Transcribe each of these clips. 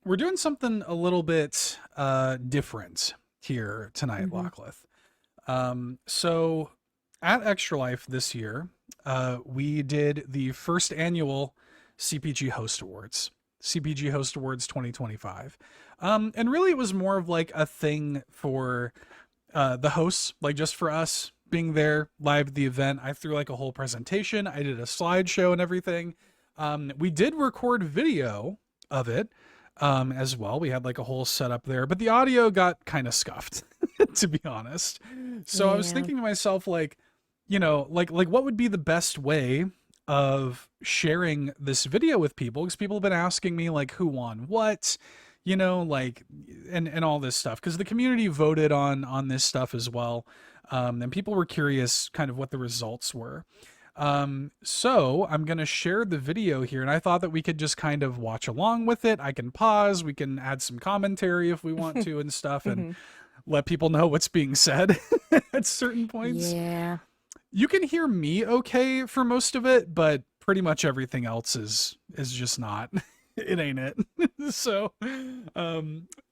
we're doing something a little bit different here tonight, Hmm. Lockleth. So at Extra Life this year, we did the first annual CPG Host Awards, CPG Host Awards 2025. And really, it was more of like a thing for the hosts, like just for us being there live at the event. I threw like a whole presentation. I did a slideshow and everything. We did record video of it as well. We had like a whole setup there, but the audio got kind of scuffed, to be honest. So I was Yeah. thinking to myself, like, like what would be the best way of sharing this video with people? Because people have been asking me like who won what, like and all this stuff. Because the community voted on this stuff as well, and people were curious kind of what the results were. So I'm going to share the video here, and I thought that we could just kind of watch along with it. I can pause, we can add some commentary if we want to and stuff, and Hmm. let people know what's being said at certain points. Yeah. You can hear me okay for most of it, but pretty much everything else is just not. It ain't it. So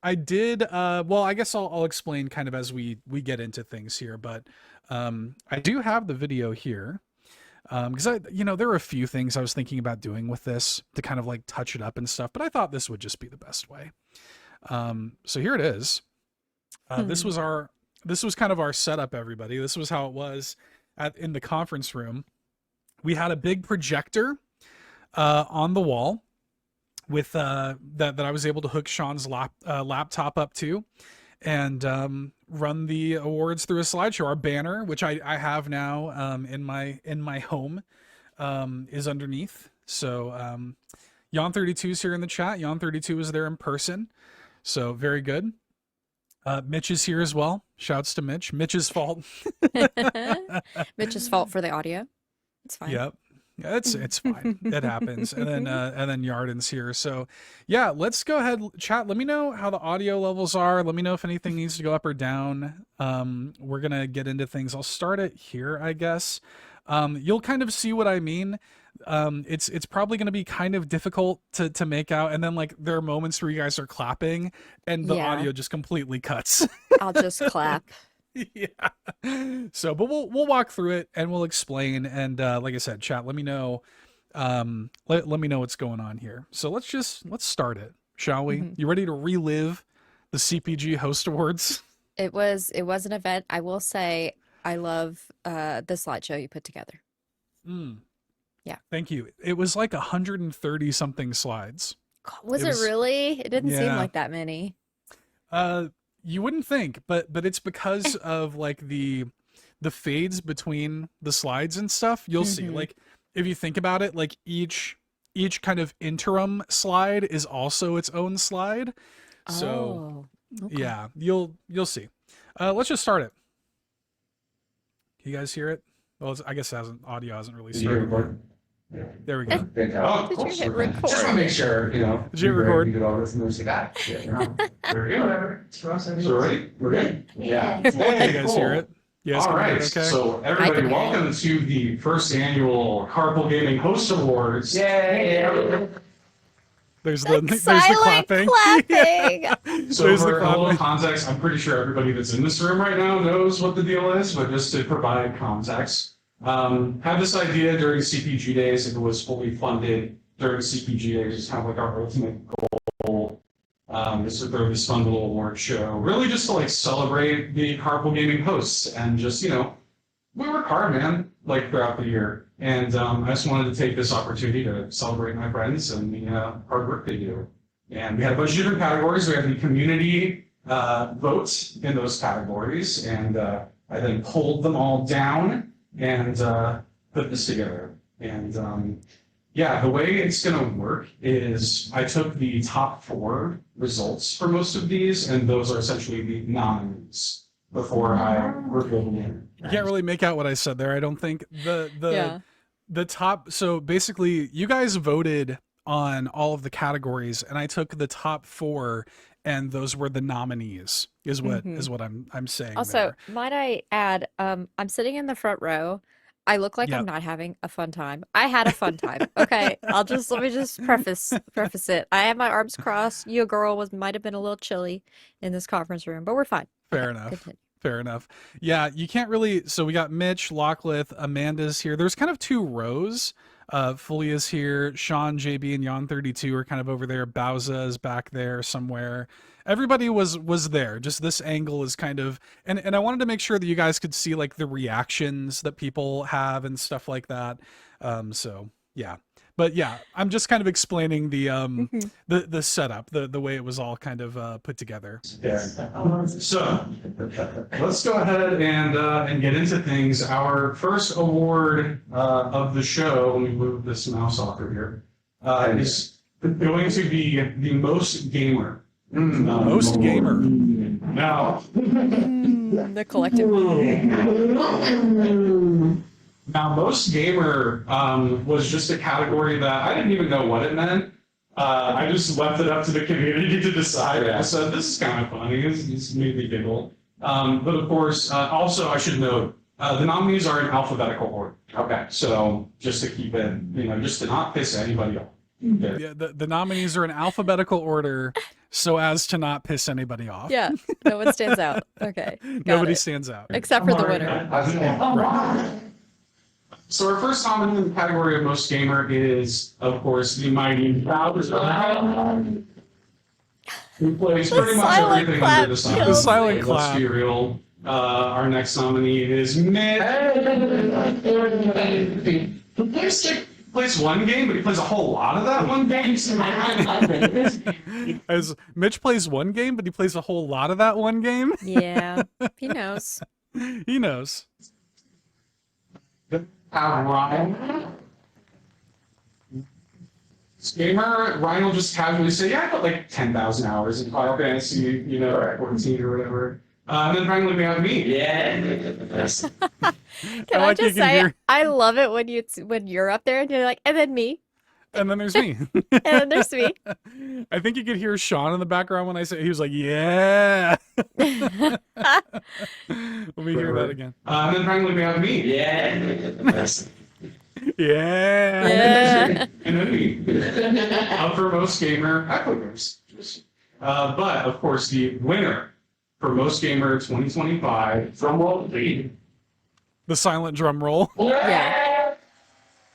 I did well, I guess I'll explain kind of as we get into things here, but I do have the video here. Because there were a few things I was thinking about doing with this to kind of like touch it up and stuff, but I thought this would just be the best way. So here it is. Hmm. This was kind of our setup, everybody. This was how it was in the conference room. We had a big projector on the wall with that I was able to hook Sean's laptop up to, and run the awards through a slideshow. Our banner, which I have now in my home, is underneath. So Yon32 is here in the chat. Yon32 is there in person. So very good. Mitch is here as well. Shouts to Mitch. Mitch's fault. Mitch's fault for the audio. It's fine. Yep. Yeah, it's fine. It happens. And then Yarden's here. So yeah, let's go ahead, chat. Let me know how the audio levels are. Let me know if anything needs to go up or down. We're gonna get into things. I'll start it here, I guess. You'll kind of see what I mean. It's probably gonna be kind of difficult to make out, and then like there are moments where you guys are clapping and the Yeah. audio just completely cuts. I'll just clap. Yeah. So, but we'll walk through it and we'll explain. And like I said, chat, let me know. Let me know what's going on here. So let's start it, shall we? Hmm. You ready to relive the CPG Host Awards? It was an event. I will say I love the slideshow you put together. Mm, Yeah. thank you. It was like 130 something slides. God, was It it was, really? It didn't seem yeah. like that many. Uh, you wouldn't think, but it's because of like the fades between the slides and stuff. You'll see. Hmm. Like if you think about it, like each kind of interim slide is also its own slide. So Oh, okay. yeah, you'll see. Let's just start it. Can you guys hear it? Well, I guess audio hasn't really Did you started yet. record? Yeah. There we go. Fantastic. Oh, of Did you course. hit Okay. Just want to record? make sure, Did you hit we record? did all this and there's that. Yeah, no. There we go. Whatever. So ready? We're good? Yeah. Can you Hey, guys cool. hear it? You guys All can hear right. it okay? So I everybody, can hear you. welcome to the first annual Carpool Gaming Host Awards. Yay! There's Like the silent clapping. clapping. Yeah. So There's the for a little clapping. context, I'm pretty sure everybody that's in this room right now knows what the deal is, but just to provide context, had this idea during CPG days. If it was fully funded during CPG days, it's kind of like our ultimate goal. Is to throw this fun little award show, really just to like celebrate the carpool gaming hosts and just we work hard, man, like throughout the year. And I just wanted to take this opportunity to celebrate my friends and the hard work they do. And we had a bunch of different categories. We had the community votes in those categories, and I then pulled them all down and put this together. And yeah, the way it's going to work is I took the top 4 results for most of these, and those are essentially the nominees before I reveal them. You can't really make out what I said there. I don't think Yeah. the top. So basically, you guys voted on all of the categories, and I took the top 4, and those were the nominees. Is what Hmm. I'm saying Also, there. might I add, I'm sitting in the front row. I look like Yep. I'm not having a fun time. I had a fun time. Okay, let me just preface it. I had my arms crossed. You girl might have been a little chilly in this conference room, but we're fine. Fair Okay, enough. continue. Fair enough. Yeah, you can't really. So we got Mitch, Lockleth, Amanda's here. There's kind of two rows. Fulia's here. Sean, JB, and Yon32 are kind of over there. Bowza is back there somewhere. Everybody was there. Just this angle is kind of, and I wanted to make sure that you guys could see like the reactions that people have and stuff like that. So yeah. But yeah, I'm just kind of explaining the setup, the way it was all kind of put together. Yeah. So let's go ahead and get into things. Our first award of the show, let me move this mouse off of here, is going to be the most gamer. Most gamer. Now, The collective. Now, most gamer was just a category that I didn't even know what it meant. I just left it up to the community to decide. I said, this is kind of funny. It's made me giggle. But of course, also I should note, the nominees are in alphabetical order. Okay. So just to keep it, just to not piss anybody off. Okay. Yeah, the nominees are in alphabetical order so as to not piss anybody off. Yeah, no one stands out. Okay, got Nobody it. stands out. Except for the winner. Right. So our first nominee in the category of most gamer is, of course, the mighty Bowser, who plays The pretty much silent everything clap under the sun. kills The silent me. clap. Let's be real. Our next nominee is Mitch. He plays one game, but he plays a whole lot of that one game. As Mitch plays one game, but he plays a whole lot of that one game. Yeah, he knows. He knows. Ryan. Gamer, Ryan will just casually say, yeah, I put like 10,000 hours in Final Fantasy, 14 or whatever. And then finally we have me. Yeah. Can I like you just can say, hear- I love it when you're up there and you're like, and then me, And then there's me. and then there's me. I think you could hear Sean in the background when I say he was like, yeah. Let me hear that again. And then finally we have me. Yeah. Yeah. Yeah. And then me. Up for most gamer, I play games. But of course, the winner for most gamer 2025 from World League. The silent drum roll. Yeah.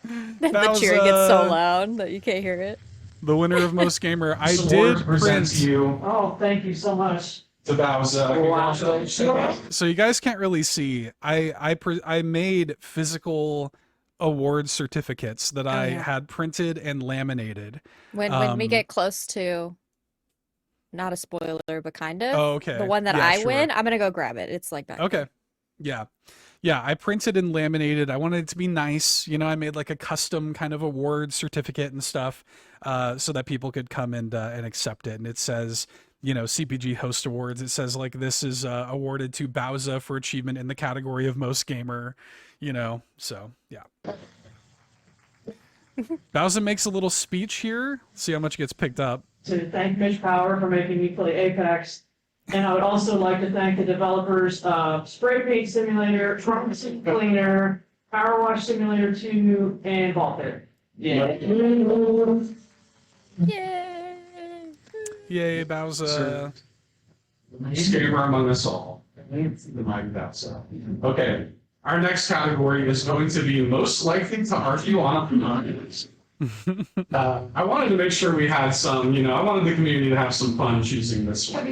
The That was, cheering gets so loud that you can't hear it. The winner of most gamer. I This did award presents print. you Oh, thank you so much. to Bowser. Congratulations. So you guys can't really see. I made physical award certificates that I yeah. had printed and laminated. When we get close to, not a spoiler, but kind of, Oh, okay. the one that Yeah, I sure. win, I'm gonna go grab it. It's like that. Okay. Yeah. Yeah, I printed and laminated. I wanted it to be nice. I made like a custom kind of award certificate and stuff so that people could come and accept it. And it says, CPG Host Awards. It says like this is awarded to Bowza for achievement in the category of most gamer, so yeah. Bowza makes a little speech here. See how much gets picked up. To thank Mitch Power for making me play Apex. And I would also like to thank the developers of Spray Paint Simulator, Trunk Cleaner, Power Wash Simulator 2, and Vaulted. Yeah. Yay! Yay, Bowza. Most gamer among us all. The mighty Bowser. Okay. Our next category is going to be most likely to argue on I wanted to make sure we had some, I wanted the community to have some fun choosing this one.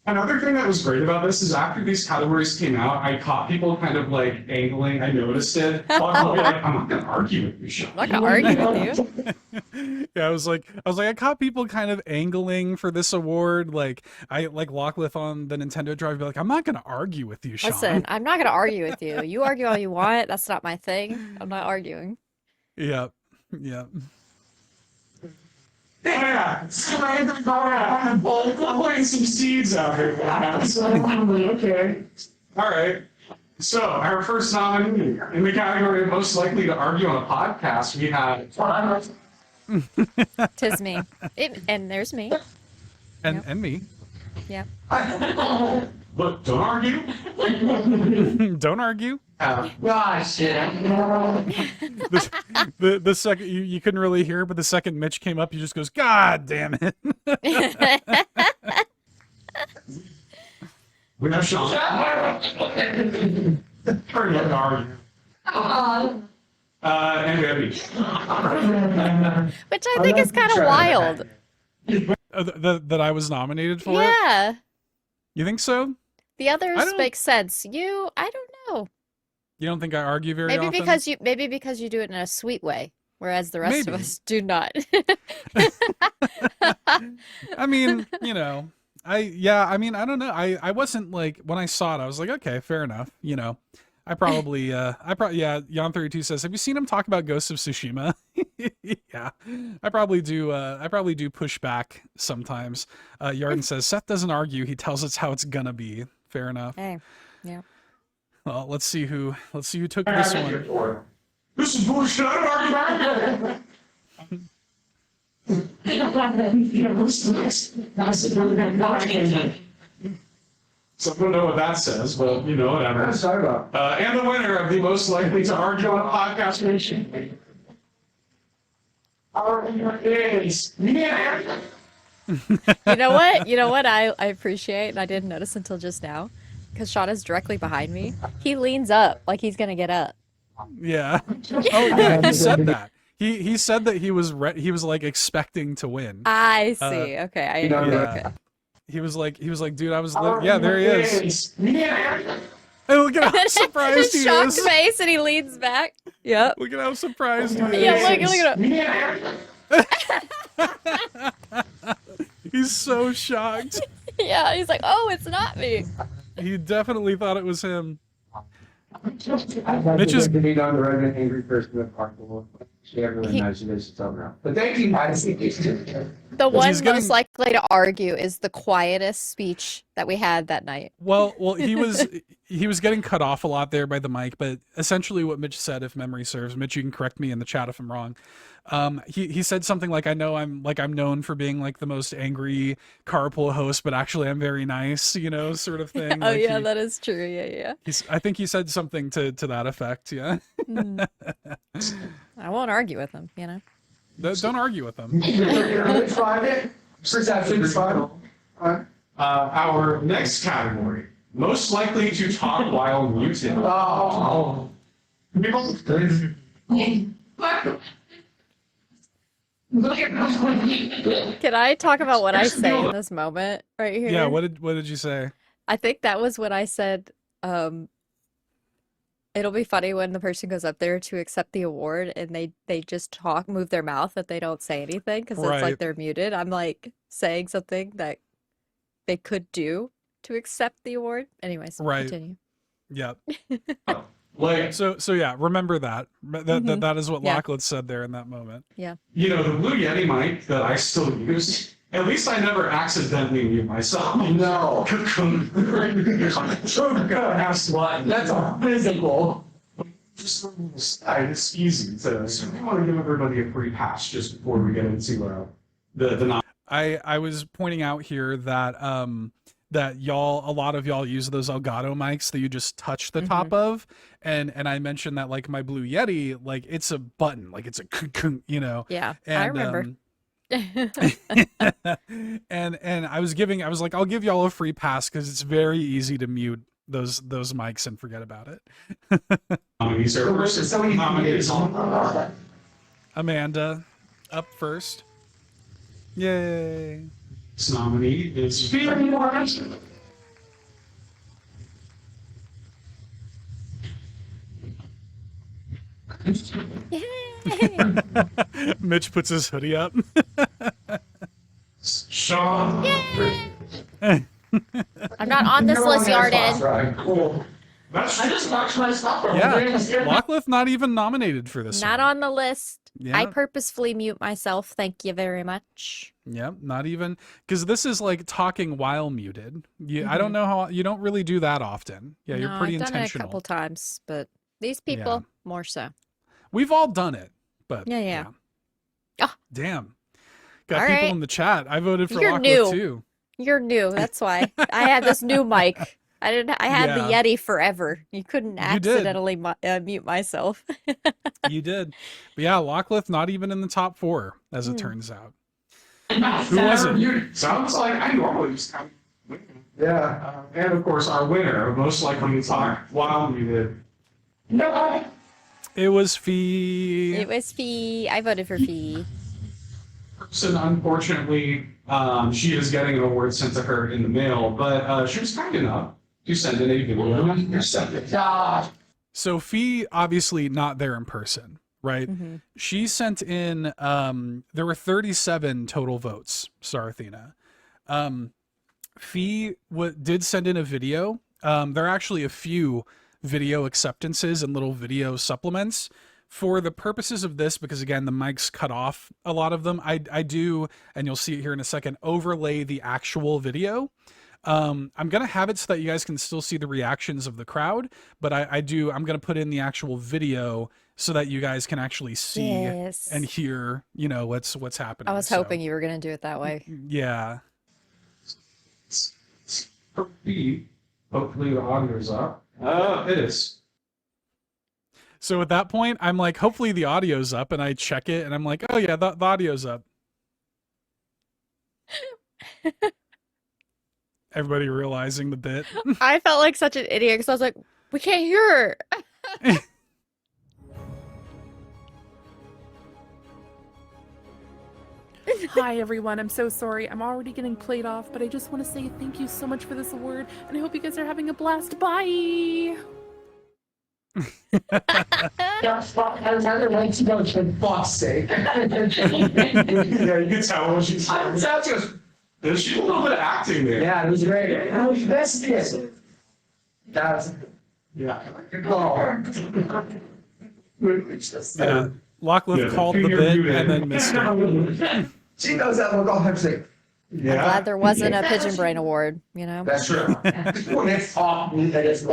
Another thing that was great about this is after these categories came out, I caught people kind of like angling. I noticed it. I'll be like, I'm not going to argue with you, Sean. I'm not gonna argue with you. Yeah, I was like, I caught people kind of angling for this award. Like Lockleth on the Nintendo Drive, be like, I'm not gonna argue with you, Sean. Listen, I'm not gonna argue with you. You argue all you want. That's not my thing. I'm not arguing. Yeah, yeah. Yeah, I'm pulling some seeds out here. Okay. All right. So our first nominee in the category of most likely to argue on a podcast, we have. Tis me. And there's me. And me. Yeah. Look, don't argue. Don't argue. Gosh, The second you couldn't really hear, but the second Mitch came up, he just goes, "God damn it!" We have Sean. Turn it argue. And we have each. Which I think is kind of wild. That I was nominated for it. Yeah. You think so? The others I don't- make sense. I don't know. You don't think I argue very Maybe often? because you do it in a sweet way, whereas the rest of Maybe. us do not. I mean, you know, I don't know. I wasn't like, when I saw it, I was like, okay, fair enough. You know, yeah, Jan32 says, have you seen him talk about Ghost of Tsushima? Yeah, I probably do push back sometimes. Yarden says, Seth doesn't argue. He tells us how it's gonna be. Fair enough. Hey, yeah. Well, let's see who took this one. This is bullshit. I don't argue. So I don't know what that says, but you know, whatever. And the winner of the most likely to argue on podcast nation. Is You know what? You know what I appreciate, and I didn't notice until just now, because Sean is directly behind me. He leans up like he's gonna get up. Yeah. Oh yeah, he said that. He said that he was like expecting to win. I see. Okay. Yeah. Okay. He was like, dude, I was yeah, there he is. Hey, look at how surprised His he shocked is. face, and he leans back. Yep. Look at how surprised he is. Yeah. Look at him. He's so shocked. Yeah. He's like, oh, it's not me. He definitely thought it was him. Mitch is to be on the resident angry person with Parkville. Everyone knows it's over. But thank you guys. The one he's getting- most likely to argue is the quietest speech that we had that night. Well, he was getting cut off a lot there by the mic, but essentially what Mitch said, if memory serves, Mitch, you can correct me in the chat if I'm wrong. He said something like, I know I'm known for being like the most angry carpool host, but actually I'm very nice, you know, sort of thing. Oh Like yeah, that is true. Yeah. I think he said something to that effect. Yeah. Mm. I won't argue with him, you know. Don't argue with them. our next category, most likely to talk while muted. Can I talk about what I say in this moment right here? Yeah. What did you say? I think that was when I said, it'll be funny when the person goes up there to accept the award and they just move their mouth, that they don't say anything because it's Right. like they're muted. I'm like saying something that they could do to accept the award. Anyways, Right. continue. Yeah. Like, So yeah, remember that. Mhm. That is what Yeah. Lockleth said there in that moment. you know, the Blue Yeti mic that I still use, at least I never accidentally mute myself. No. That's physical. It's easy. So we want to give everybody a free pass just before we get into the I was pointing out here that that a lot of y'all use those Elgato mics that you just touch the top of, and I mentioned that like my Blue Yeti, like it's a button, like it's a you know. Yeah, And, I remember. and I was like, I'll give y'all a free pass because it's very easy to mute those mics and forget about it. nominees are first. Nominees on. Amanda, up first. Yay. This nominee is Feeling Wise. Yay! Mitch puts his hoodie up. Sean. I'm not on this list, Yarden. Cool. That's I just watched my stuff. Yeah, Lockleth not even nominated for this Not one. on the list. Yeah. I purposefully mute myself. Thank you very much. Yeah, not even, because this is like talking while muted. I don't know how, you don't really do that often. Yeah, you're No, pretty I've done it a intentional. couple times, but these people more so. We've all done it, but Yeah. Ah. Damn. Got All people right. in the chat. I voted for You're Lockleth new. too. You're new. That's why. I had this new mic. I had the Yeah. Yeti forever. You couldn't You did. accidentally mute myself. You did. But yeah, Lockleth not even in the top 4, as it Hmm. turns out. Who was it? Sounds like I normally just have. Yeah. And of course, our winner, most likely to talk while we did. No. It was Fee. It was Fee. I voted for Fee. Person, unfortunately, she is getting an award sent to her in the mail, but she was kind enough to send in a video. So Fee obviously not there in person, right? Mm-hmm. She sent in there were 37 total votes, Sarathena. Fee did send in a video. There are actually a few video acceptances and little video supplements. For the purposes of this, because again, the mic's cut off a lot of them, I do, and you'll see it here in a second, overlay the actual video. I'm going to have it so that you guys can still see the reactions of the crowd, but I'm going to put in the actual video so that you guys can actually see Yes. and hear, what's happening. I was So, hoping you were going to do it that way. yeah. Hopefully the audio's up. It is. So at that point, I'm like, hopefully the audio's up, and I check it, and I'm like, oh yeah, the audio's up. Everybody realizing the bit. I felt like such an idiot because I was like, we can't hear her. Hi everyone, I'm so sorry. I'm already getting played off, but I just want to say thank you so much for this award, and I hope you guys are having a blast. Bye! Just another way to go, for fuck's sake. Yeah, you can tell when she's. There's a little bit of acting there. Yeah, it was great. How was this? That's. Yeah. Oh. Yeah. Lockleth called the bit and then missed it. She knows that look all hectic. I'm glad there wasn't a Pigeon Brain Award, you know? That's true. When it's off, that is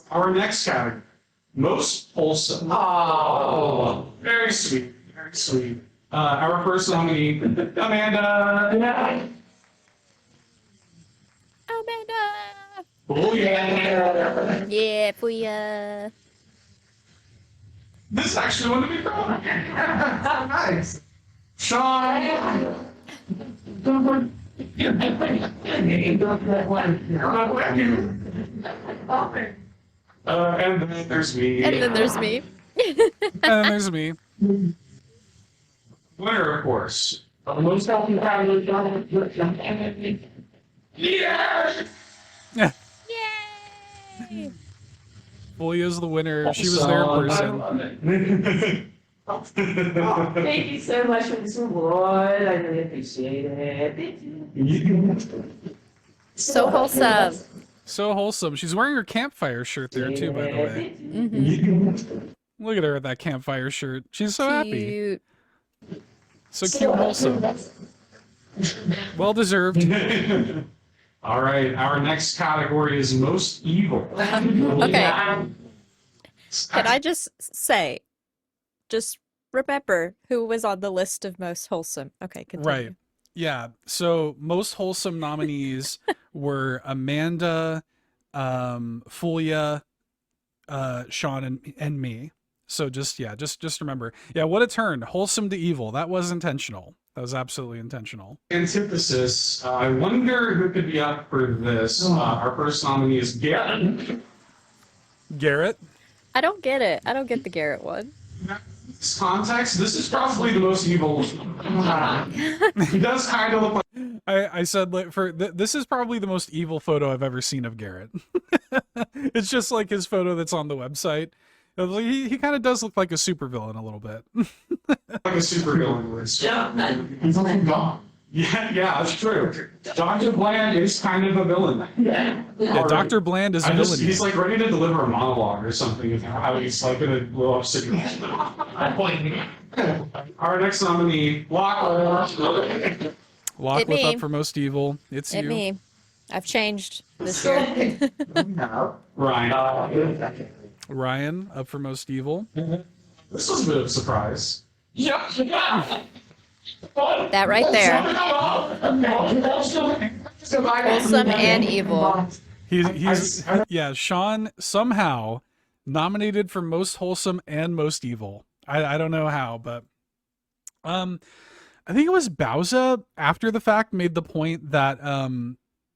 Our next category, most wholesome. Oh. Very sweet, very sweet. Our first nominee, Amanda. Amanda! Oh yeah. Yeah, Puya. This is actually one to be proud of. Nice. Sean. And then there's me. And then there's me. And then there's me. Winner, of course. Yes! Yay! Fulia's the winner. She was there in person. Thank you so much for this award. I really appreciate it. Thank you. So wholesome. So wholesome. She's wearing her campfire shirt there too, by the way. Mm-hmm. Look at her with that campfire shirt. She's so happy. Cute. So cute and wholesome. Well deserved. All right, our next category is most evil. Okay. Can I just say, just remember who was on the list of most wholesome. Okay, continue. Right. Yeah. So most wholesome nominees were Amanda, Fulia, Sean, and me. So just remember. Yeah, what a turn. Wholesome to evil. That was intentional. That was absolutely intentional. Antithesis. I wonder who could be up for this. Our first nominee is Garrett. Garrett? I don't get it. I don't get the Garrett one. This context, this is probably the most evil. He does kind of look like. I said this is probably the most evil photo I've ever seen of Garrett. It's just like his photo that's on the website. He kind of does look like a supervillain a little bit. Like a supervillain would. Yeah, that's true. Dr. Bland is kind of a villain. Yeah, Dr. Bland is a villain. He's like ready to deliver a monologue or something of how he's like in a blow up situation. Our next nominee, Lockleth. Lockleth me. up for most evil. It's It you. me. I've changed this year. Ryan. Ryan up for most evil. This was a bit of a surprise. Yeah. That right there. Wholesome and evil. He's yeah, Sean somehow nominated for most wholesome and most evil. I don't know how, but I think it was Bowser after the fact made the point that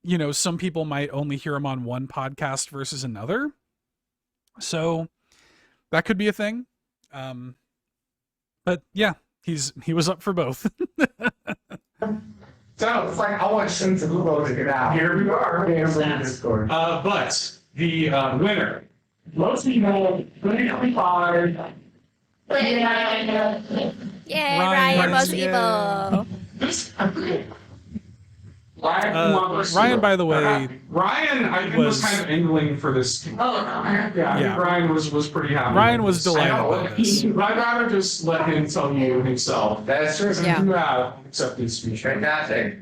you know, some people might only hear him on one podcast versus another. So that could be a thing. But yeah, he was up for both. So it's like I want Seth to vote it out. Here we are. Discord. But the winner. Most people, 2025. Yay, Ryan, Ryan, most yeah. evil. Ryan, by the way, Ryan, I think was kind of angling for this. I Yeah. think Ryan was pretty happy. Ryan with was this. delighted I know, by this. I'd rather just let him tell you himself. That's true. Yeah. You have acceptance speech. Fantastic.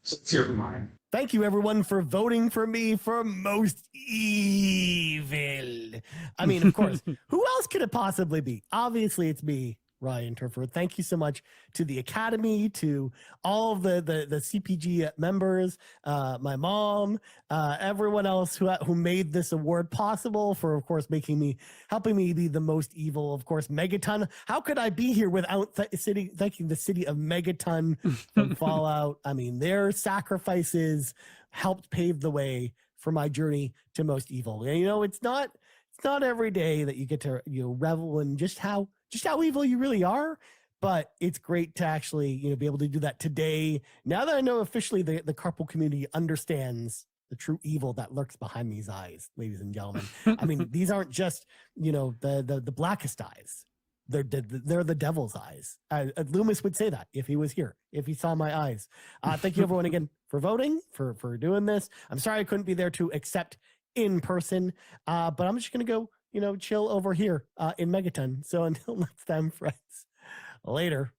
So let's hear from Ryan. Thank you, everyone, for voting for me for most evil. I mean, of course, who else could it possibly be? Obviously, it's me, Ryan Turford. Thank you so much to the Academy, to all of the CPG members, my mom, everyone else who made this award possible for, of course, helping me be the most evil. Of course, Megaton. How could I be here without thanking the city of Megaton from Fallout? I mean, their sacrifices helped pave the way for my journey to most evil. And, you know, it's not every day that you get to, you know, revel in just how evil you really are, but it's great to actually, you know, be able to do that today. Now that I know officially the carpool community understands the true evil that lurks behind these eyes, ladies and gentlemen. I mean, these aren't just, you know, the blackest eyes. They're the devil's eyes. Loomis would say that if he was here, if he saw my eyes. Thank you everyone again for voting, for doing this. I'm sorry I couldn't be there to accept in person, but I'm just going to go, you know, chill over here in Megaton. So until next time, friends, later.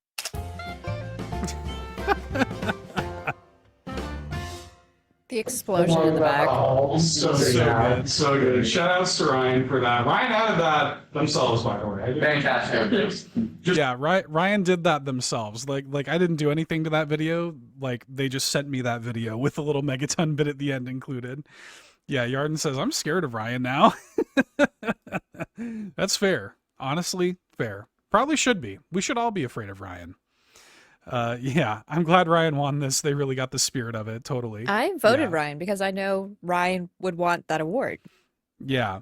The explosion in the back. Oh, so good. So good. Shout outs to Ryan for that. Ryan added that themselves, by the way. Fantastic. yeah, Ryan did that themselves. Like I didn't do anything to that video. Like they just sent me that video with a little Megaton bit at the end included. Yeah, Yarden says, I'm scared of Ryan now. That's fair. Honestly, fair. Probably should be. We should all be afraid of Ryan. Yeah, I'm glad Ryan won this. They really got the spirit of it, totally. I voted Yeah. Ryan because I know Ryan would want that award. Yeah.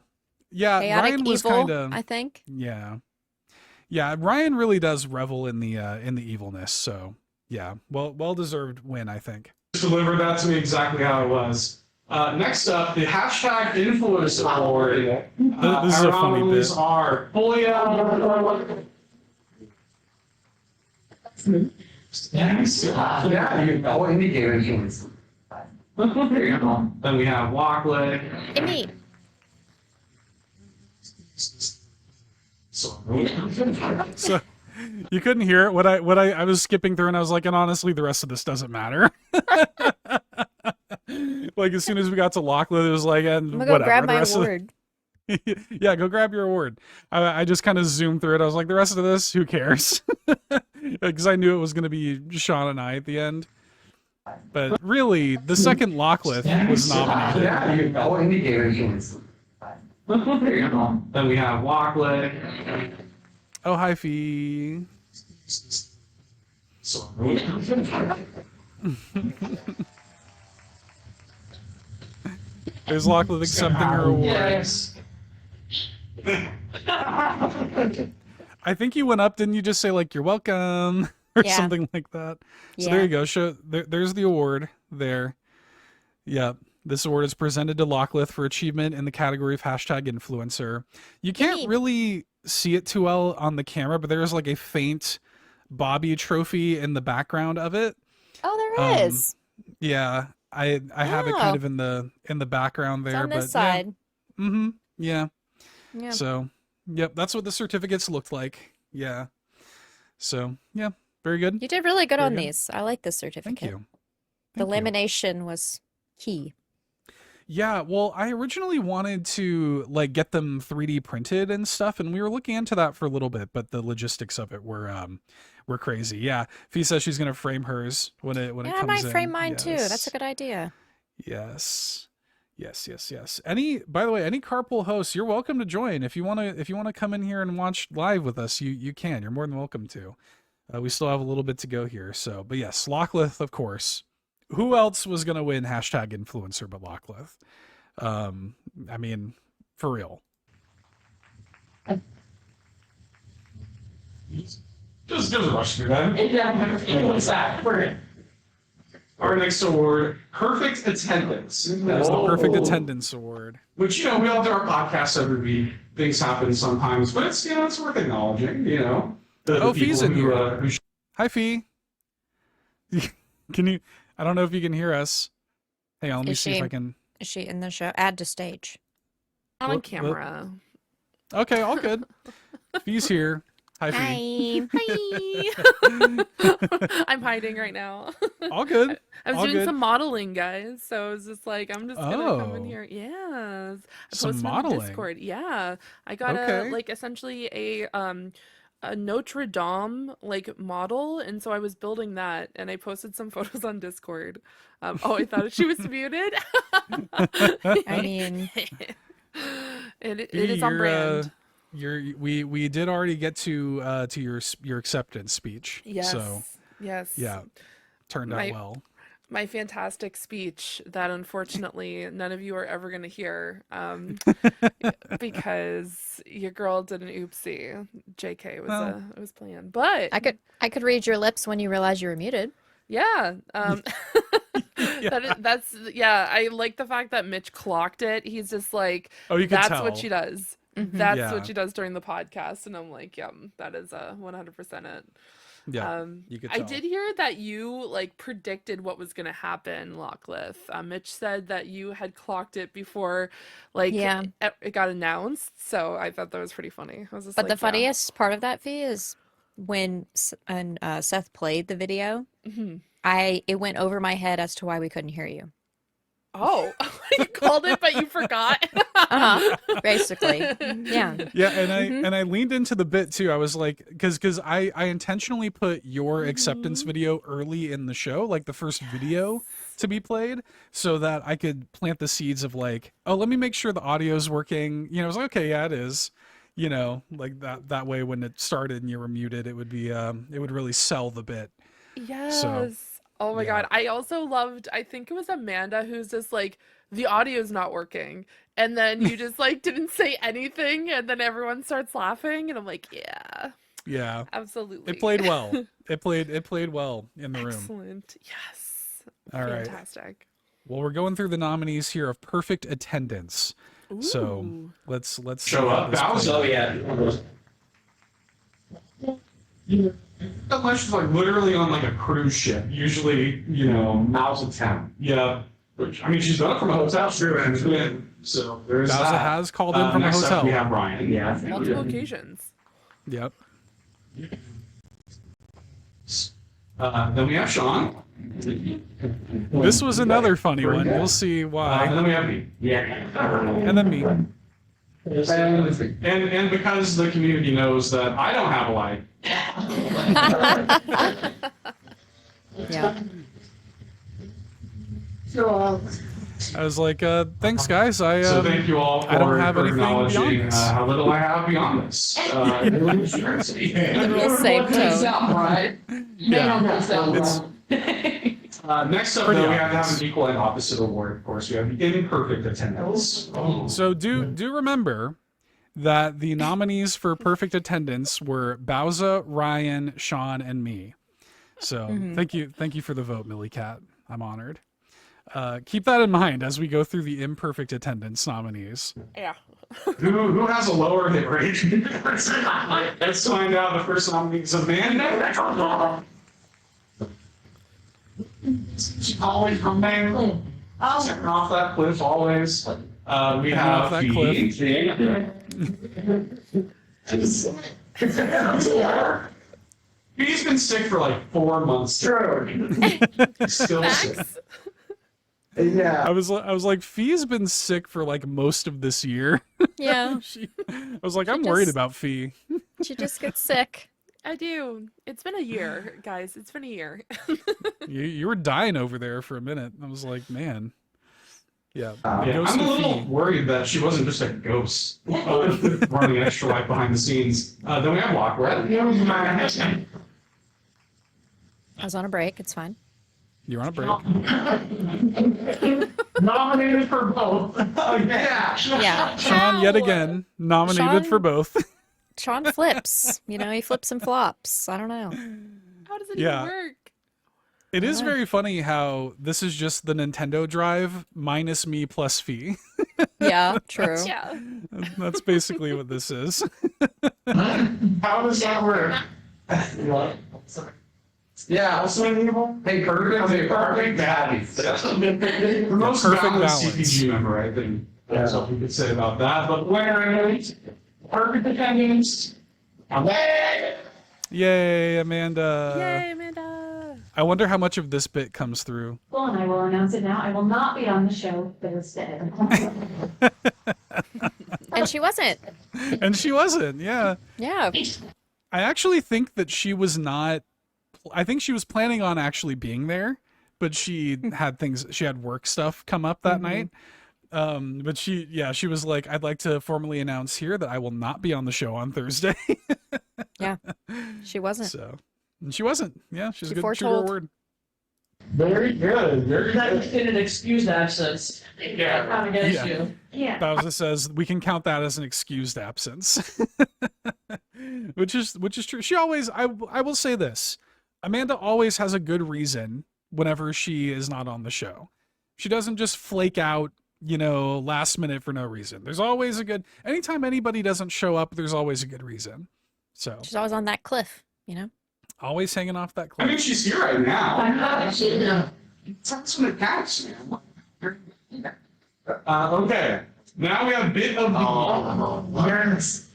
Yeah, Chaotic Ryan was evil, kind of... I think. Yeah. Yeah, Ryan really does revel in the evilness, so yeah. Well deserved win, I think. Delivered that to me exactly how it was. Next up, the hashtag Influence Award. This is a funny nominees bit. are Polio. Yeah, you know, indicators. There you go. Then we have Lockleth. And me. So you couldn't hear it. What I was skipping through and I was like, and honestly, the rest of this doesn't matter. Like as soon as we got to Lockleth, it was like, and I'm gonna go whatever. grab the my rest of award. yeah, go grab your award. I just kind of zoomed through it. I was like, the rest of this, who cares? Because I knew it was going to be Sean and I at the end. But really, the second Lockleth was nominated. Yeah, you know, indicators. There you go. Then we have Lockleth. Oh, hi, Fee. There's Lockleth accepting her award. Yes. I think you went up, didn't you just say, like, you're welcome? Or Yeah. something like that. So Yeah. there you go. There's the award there. Yeah. This award is presented to Lockleth for achievement in the category of hashtag influencer. You can't Yippee. really see it too well on the camera, but there's like a faint Bobby trophy in the background of it. Oh, there Um, is. Yeah. I have it Oh. kind of in the background It's there. on but this side. Yeah. Mm-hmm. Yeah. Yeah. So, yep, that's what the certificates looked like. Yeah. So, yeah, very good. You did really good Very on good. these. I like this certificate. Thank you. The Thank you. lamination was key. Yeah, well, I originally wanted to like get them 3D printed and stuff, and we were looking into that for a little bit, but the logistics of it were crazy. Yeah, Fee says she's gonna frame hers when it Yeah, I comes might in. frame mine too. That's a Yes. good idea. Yes. Yes. By the way, any carpool hosts, you're welcome to join. If you wanna come in here and watch live with us, you can. You're more than welcome to. We still have a little bit to go here. So, but yes, Lockleth, of course. Who else was gonna win hashtag influencer but Lockleth? I mean, for real. Just rush through that. What's that? We're Our next award, perfect attendance. There's the perfect attendance award. Which, we all do our podcasts every week. Things happen sometimes, but it's, it's worth acknowledging, the Fee's in people here. who Hi, Fee. Can you? I don't know if you can hear us. Hang on, let me see if I can. Is she in the show? Add to stage. On Whoop, camera. Okay, all good. Fee's here. Hi, Fee. Hi. I'm hiding right now. All good. I was All doing good. some modeling, guys. So I was just like, I'm just gonna come in Oh. here. Yes. I Some posted on modeling. Discord. Yeah. I got Okay. essentially a Notre Dame model, and so I was building that, and I posted some photos on Discord. I thought she was muted. I mean, it Fee, is on brand. we did already get to your acceptance speech. Yes. So Yes. yeah, turned out My- well. My fantastic speech that unfortunately none of you are ever going to hear because your girl did an oopsie. JK, it was planned. But I could read your lips when you realize you were muted. yeah, Yeah. yeah, I like the fact that Mitch clocked it. He's just like, Oh, you can that's tell. what she does. Mhm. That's Yeah. what she does during the podcast. And I'm like, yeah, that is 100% it. Yeah, you could I tell. did hear that you predicted what was going to happen, Lockleth. Mitch said that you had clocked it before Yeah. it got announced. So I thought that was pretty funny. I was just But the like, yeah. funniest part of that, Fee, is when Seth played the video, Mhm. it went over my head as to why we couldn't hear you. Oh, you called it, but you forgot. Basically. Yeah. Yeah, and Mhm. I leaned into the bit too. I was like, because I intentionally put your acceptance video early in the show, like the first video to be played, so that I could plant the seeds of like, oh, let me make sure the audio's working. I was like, okay, yeah, it is. Like that way when it started and you were muted, it would be it would really sell the bit. Yes. Oh my yeah. God. I also loved, I think it was Amanda who's just like, the audio's not working. And then you just didn't say anything, and then everyone starts laughing, and I'm like, yeah, Yeah, absolutely. it played well. It played well in the room. Excellent. Yes. All right. Fantastic. Well, we're going through the nominees here of perfect attendance. So Ooh. let's see show how up. this That was plays. Unless she's literally on a cruise ship, usually, miles of town. Yeah. Which, she's done it from a hotel. True. So there's Bowser that. has called in from a Next hotel. up we have Ryan. Yeah. Multiple occasions. Yep. Then we have Sean. This was another funny one. You'll see And why. then we have me. Yeah. And then me. And because the community knows that I don't have a life. Yeah. I was like, thanks, guys. So thank you all for, I don't have for anything acknowledging beyond this. how little I have beyond this. The real same tone. right. Next up, Pretty though, we have to have obvious. an equal and opposite award. Of course, we have the imperfect attendance. So do remember that the nominees for perfect attendance were Bowser, Ryan, Sean, and me. So thank you for the vote, Millie Cat. I'm honored. Keep that in mind as we go through the imperfect attendance nominees. Yeah. Who has a lower hit rate? Let's find out. The first nominee is Amanda. She's always coming. Checking off that cliff always. We have that He's been sick for 4 months. True. Still sick. Max? Yeah. I was like, Fee's been sick for like most of this year. Yeah, I was like, She I'm worried just- about Fee. she just gets sick. I do. It's been a year, guys. It's been a year. You were dying over there for a minute. I was like, man. Yeah. The Yeah, ghost I'm a of little Fee. worried that she wasn't just a ghost running an extra life behind the scenes. Then we have Lockleth. I was on a break. It's fine. You're on a break. Nominated for both. Oh, yeah. Yeah. Sean, yet again, nominated for Sean- both. Sean flips. He flips and flops. I don't know. How does it Yeah. even work? It is Yeah. very funny how this is just the Nintendo Drive minus me plus Fee. Yeah, true. Yeah. That's basically what this is. How does that work? Yeah, hey, perfect, hey, perfect balance. The most Perfect balanced balance. CPG member, I think. That's what we could say about that. But where perfect attendance. Yay, Amanda. Yay, Amanda. I wonder how much of this bit comes through. Well, and I will announce it now. I will not be on the show Thursday. And she wasn't. And she wasn't, yeah. Yeah. I actually think that she was not. I think she was planning on actually being there, but she had work stuff come up that night. But she was like, I'd like to formally announce here that I will not be on the show on Thursday. Yeah. She wasn't. So, and she wasn't. Yeah, she's She good. True to her foretold. word. Very good, very That's in an excused absence. Yeah. Not against Yeah. you. Yeah. Bowser says we can count that as an excused absence, which is true. She always. I will say this: Amanda always has a good reason whenever she is not on the show. She doesn't just flake out, last minute for no reason. There's always a good. Anytime anybody doesn't show up, there's always a good reason. So She's always on that cliff, always hanging off that I mean, cliff. she's here right now. I'm not. That's what it counts, man. Okay, now we have bit of the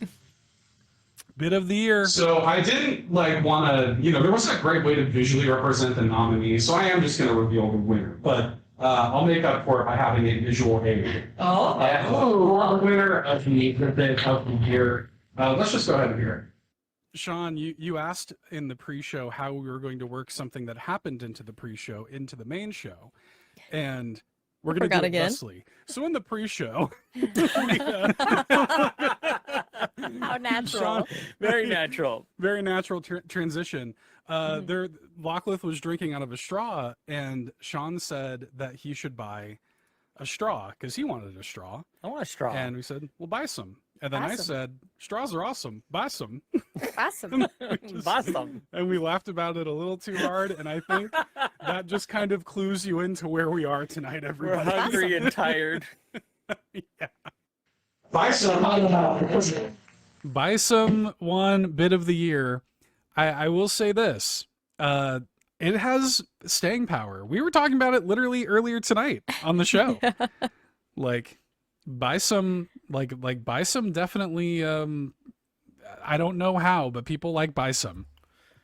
Bit of the year. So I didn't want to, there wasn't a great way to visually represent the nominee, so I am just going to reveal the winner. But I'll make up for it by having a visual aid. Oh. The winner of the bit of the year. Let's just go ahead and hear Sean, you asked in the pre-show how we were going to work something that happened into the pre-show into the main show, and we're going to do Forgot it again. thusly. So in the pre-show, How natural. Very natural. very natural transition. There, Lockleth was drinking out of a straw, and Sean said that he should buy a straw because he wanted a straw, I want a straw. and we said, "Well, buy some." And then Buy I some. said, "Straws are awesome. Buy some." Awesome. Awesome. And we laughed about it a little too hard, and I think that just kind of clues you into where we are tonight, We're everybody. hungry and tired. Yeah. Buy some. Buy some one bit of the year. I will say this. It has staying power. We were talking about it literally earlier tonight on the show. Like, buy some, buy some definitely, I don't know how, but people like buy some.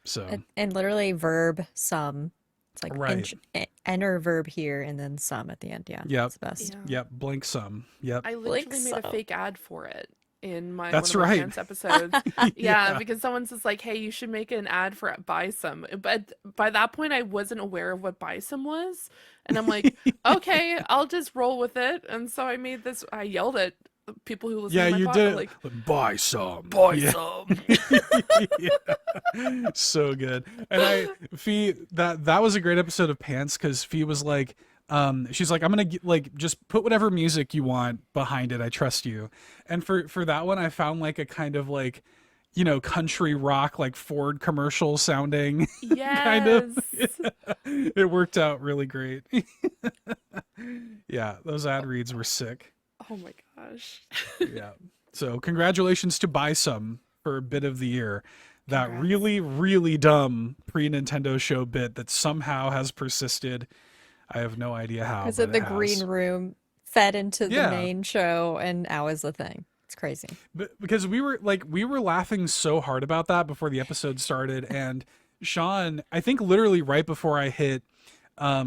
So, And literally verb some. It's like Right. enter verb here and then some at the end. Yeah. Yep. That's the best. Yeah. yep, blink some. Yep. I literally Blinks made a up. fake ad for it in my That's one of my right. dance episodes. Yeah, because someone's just like, "Hey, you should make an ad for Buy Some." But by that point, I wasn't aware of what Buy Some was, and I'm like, "Okay, I'll just roll with it." And so I made this. I yelled at people who listen Yeah, to my you pod, did. like, Buy some. Buy Yeah. some. Yeah. So good. And Fee, that was a great episode of Pants because Fee was like, she's like, I'm gonna just put whatever music you want behind it. I trust you. And for that one, I found like a kind of like, country rock, like Ford commercial sounding. "Yes." Kind of. It worked out really great. Yeah, those ad reads were sick. Oh my gosh. Yeah. So congratulations to Buy Some for bit of the year. That Congrats. really, really dumb pre-Nintendo show bit that somehow has persisted. I have no idea how. Is but it the has. green room fed into the Yeah. main show and now is the thing? It's crazy. But because we were laughing so hard about that before the episode started, and Sean, I think literally right before I hit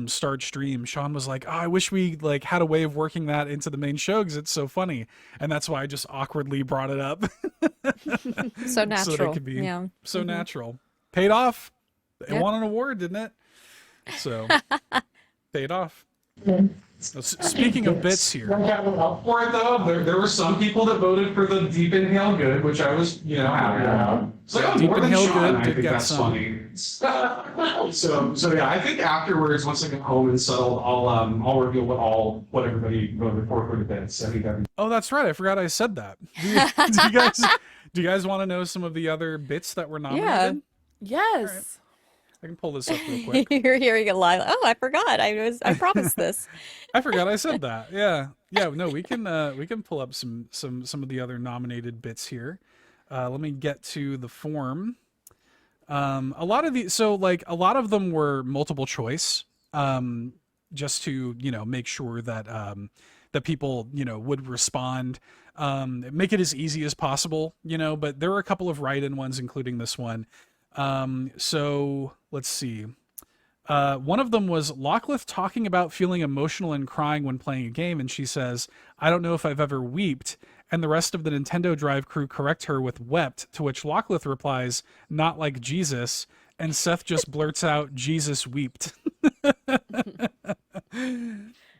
start stream, Sean was like, "Oh, I wish we like had a way of working that into the main show because it's so funny," and that's why I just awkwardly brought it up. So natural. So that it could be Yeah. so natural. Paid off. It Yep. won an award, didn't it? So paid off. Speaking of bits here, For it though, there were some people that voted for the Deep Inhale Good, which I was, happy about. It's like, oh, Deep more than Inhale Sean, Good I did think get that's some. funny. So yeah, I think afterwards, once I get home and settled, I'll reveal what everybody voted for the bits. I think that'd be oh, that's right. I forgot I said that. Do you guys want to know some of the other bits that were nominated? Yes. I can pull this up real quick. You're hearing it live. Oh, I forgot. I promised this. I forgot I said that. Yeah. No, we can pull up some of the other nominated bits here. Let me get to the form. A lot of them were multiple choice. Just to make sure that that people would respond. Make it as easy as possible. But there were a couple of write-in ones, including this one. So let's see. One of them was Lockleth talking about feeling emotional and crying when playing a game, and she says, "I don't know if I've ever weeped," and the rest of the Nintendo Drive crew correct her with wept, to which Lockleth replies, "Not like Jesus," and Seth just blurts out, "Jesus weeped."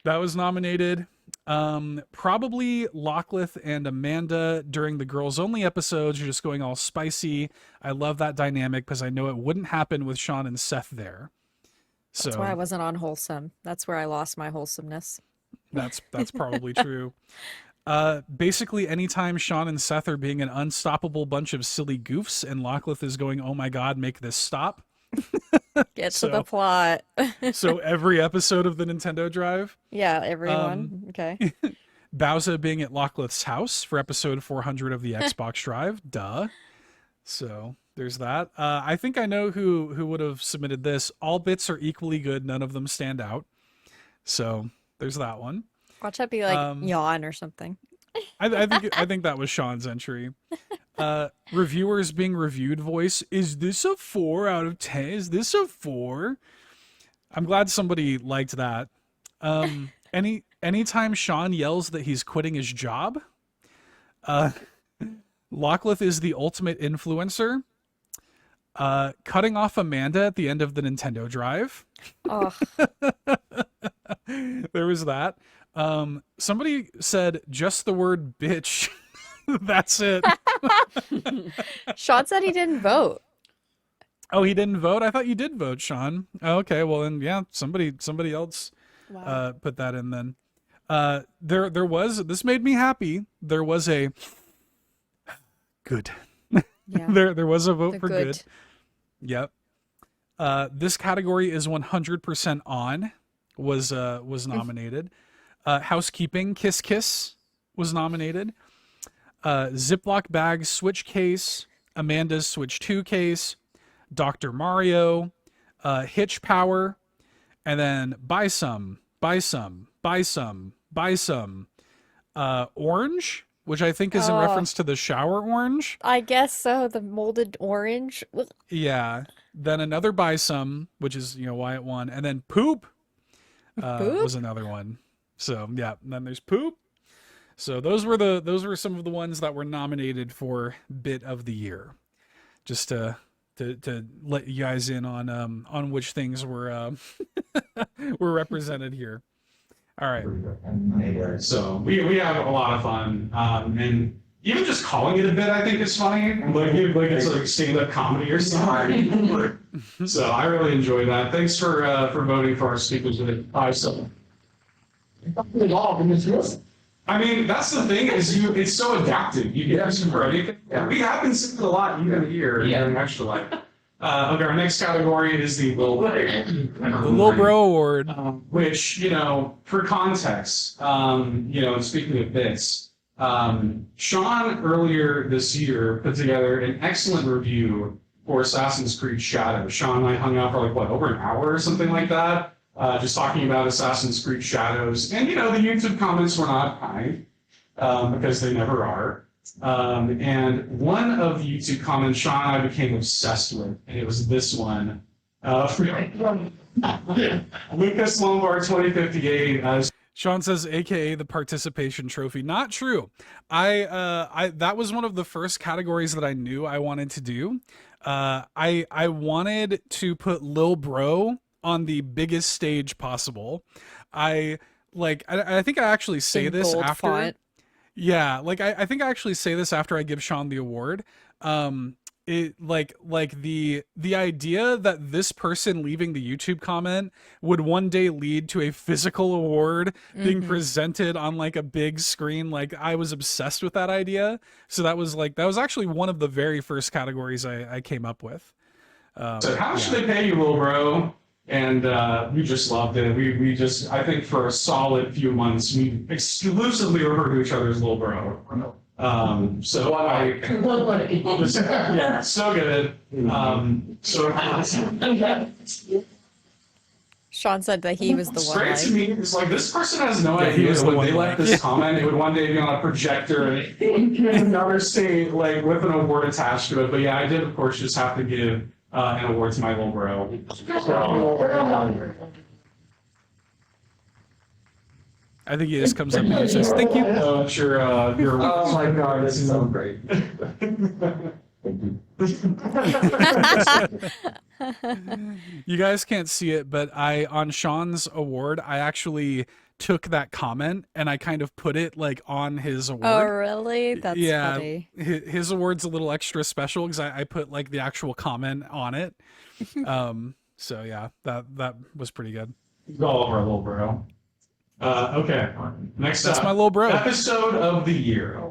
That was nominated. Probably Lockleth and Amanda during the Girls Only episodes are just going all spicy. I love that dynamic because I know it wouldn't happen with Sean and Seth there. So That's why I wasn't on wholesome. That's where I lost my wholesomeness. that's probably true. Basically, anytime Sean and Seth are being an unstoppable bunch of silly goofs and Lockleth is going, "Oh my God, make this stop." Get to the plot. So every episode of the Nintendo Drive. Yeah, everyone. Okay. Bowser being at Lockleth's house for episode 400 of the Xbox Drive. Duh. So there's that. I think I know who would have submitted this. All bits are equally good. None of them stand out. So there's that one. Watch that be like yawn or something. I think that was Sean's entry. Reviewers being reviewed voice. Is this a 4 out of 10? Is this a 4? I'm glad somebody liked that. Anytime Sean yells that he's quitting his job. Lockleth is the ultimate influencer. Cutting off Amanda at the end of the Nintendo Drive. Oh. There was that. Somebody said just the word bitch. That's it. Sean said he didn't vote. Oh, he didn't vote? I thought you did vote, Sean. Oh, okay, well then yeah, somebody else put that in then. There was, this made me happy. There was a good. Yeah. There was a vote The for good. Yep. This category is 100% on was nominated. Housekeeping Kiss Kiss was nominated. Ziploc bag Switch case, Amanda's Switch 2 case, Dr. Mario, Hitch Power, and then buy some, orange, which I think is in reference to the shower orange. I guess so. The molded orange. Yeah. Then another buy some, which is why it won, and then poop, was another one. So yeah, and then there's poop. So those were some of the ones that were nominated for Bit of the Year. Just to let you guys in on which things were were represented here. All right. So we have a lot of fun, and even just calling it a bit, I think, is funny. Like it's like stand-up comedy or something. So I really enjoyed that. Thanks for voting for our speakers of the so. I mean, that's the thing is it's so adaptive. You get some for anything. Yeah. We have been seeing it a lot even here during Extra Life. Okay, our next category is the Lil Bro. The Lil Bro Award. Which, for context, speaking of bits, Sean earlier this year put together an excellent review for Assassin's Creed Shadows. Sean and I hung out for over an hour or something like that. Just talking about Assassin's Creed Shadows. And, the YouTube comments were not kind, because they never are. And one of the YouTube comments Sean and I became obsessed with, and it was this one. Lucas Lombard 2058. Sean says, AKA the participation trophy. Not true. I that was one of the first categories that I knew I wanted to do. I wanted to put Lil Bro on the biggest stage possible. I think I actually say In this gold after. font. Yeah, I think I actually say this after I give Sean the award. It the idea that this person leaving the YouTube comment would one day lead to a physical award being presented on like a big screen. Like I was obsessed with that idea. So that was actually one of the very first categories I came up with. So how much should they pay you, little bro? And we just loved it. We just, I think for a solid few months, we exclusively refer to each other as little bro. So yeah, so good. Sean said that he was the one. Straight to Like, me, it's like this person has no Yeah, he idea was that the when one they left like- this comment, it would one day be on a projector and in another state, like with an award attached to it. But yeah, I did of course just have to give an award to my little bro. I think he just comes up and says, "Thank you." It's your Oh my God, this is so great. You guys can't see it, but on Sean's award, I actually took that comment and I kind of put it like on his award. oh, really? That's Yeah, funny. his award's a little extra special because I put like the actual comment on it. So yeah, that was pretty good. all over, little bro. Okay, next That's up. my little bro. Episode of the year.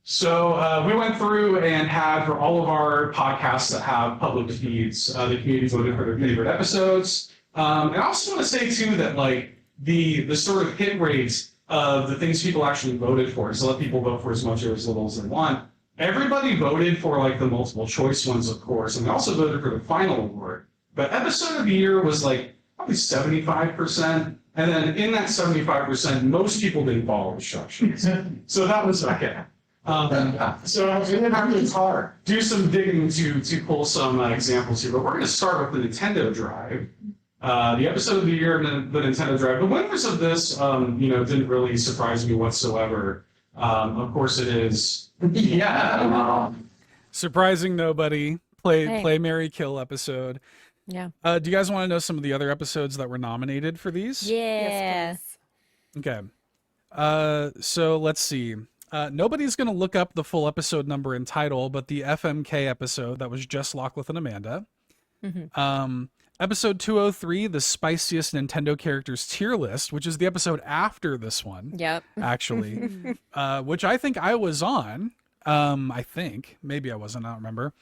So we went through and had for all of our podcasts that have public feeds, the community voted for their favorite episodes. And I also want to say too that like the sort of hit rates of the things people actually voted for, so let people vote for as much or as little as they want. Everybody voted for like the multiple choice ones, of course, and they also voted for the final award. But episode of the year was like probably 75%. And then in that 75%, most people didn't follow instructions. So that was okay. So I was going to have to do some digging to pull some examples here, but we're going to start with the Nintendo Drive. The episode of the year, the Nintendo Drive. The winners of this, didn't really surprise me whatsoever. Of course, it is. Yeah. Surprising nobody. Play Hey. Mary Kill episode. Yeah. Do you guys want to know some of the other episodes that were nominated for these? Yeah. Yes, Okay. So let's see. Nobody's going to look up the full episode number and title, but the FMK episode that was just Lockleth and Amanda. Episode 203, the spiciest Nintendo characters tier list, which is the episode after this one, Yep. actually, which I think I was on. I think maybe I wasn't. I don't remember.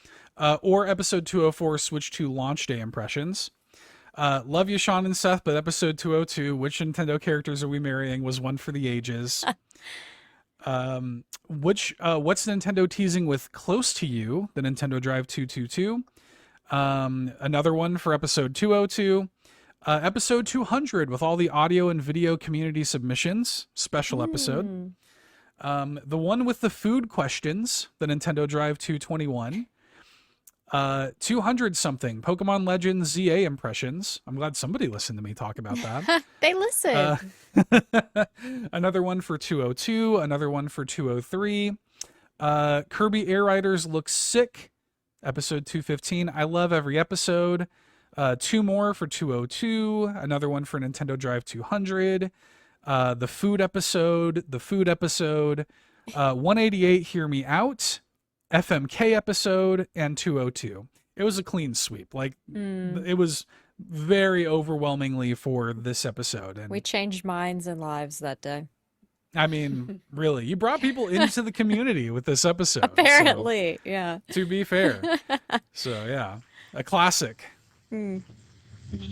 Or episode 204, switch to launch day impressions. Love you, Sean and Seth, but episode 202, which Nintendo characters are we marrying, was one for the ages. What's Nintendo teasing with close to you? The Nintendo Drive 222. Another one for episode 202. Episode 200 with all the audio and video community submissions. Special episode. The one with the food questions, the Nintendo Drive 221. 200 something Pokemon Legends ZA impressions. I'm glad somebody listened to me talk about that. They listen. Another one for 202, another one for 203. Kirby Air Riders Look Sick, episode 215. I love every episode. Two more for 202, another one for Nintendo Drive 200. The food episode, 188 Hear Me Out, FMK episode, and 202. It was a clean sweep. Like it was very overwhelmingly for this episode. And We changed minds and lives that day. I mean, really, you brought people into the community with this episode. so, Apparently, yeah. to be fair. So yeah, a classic. In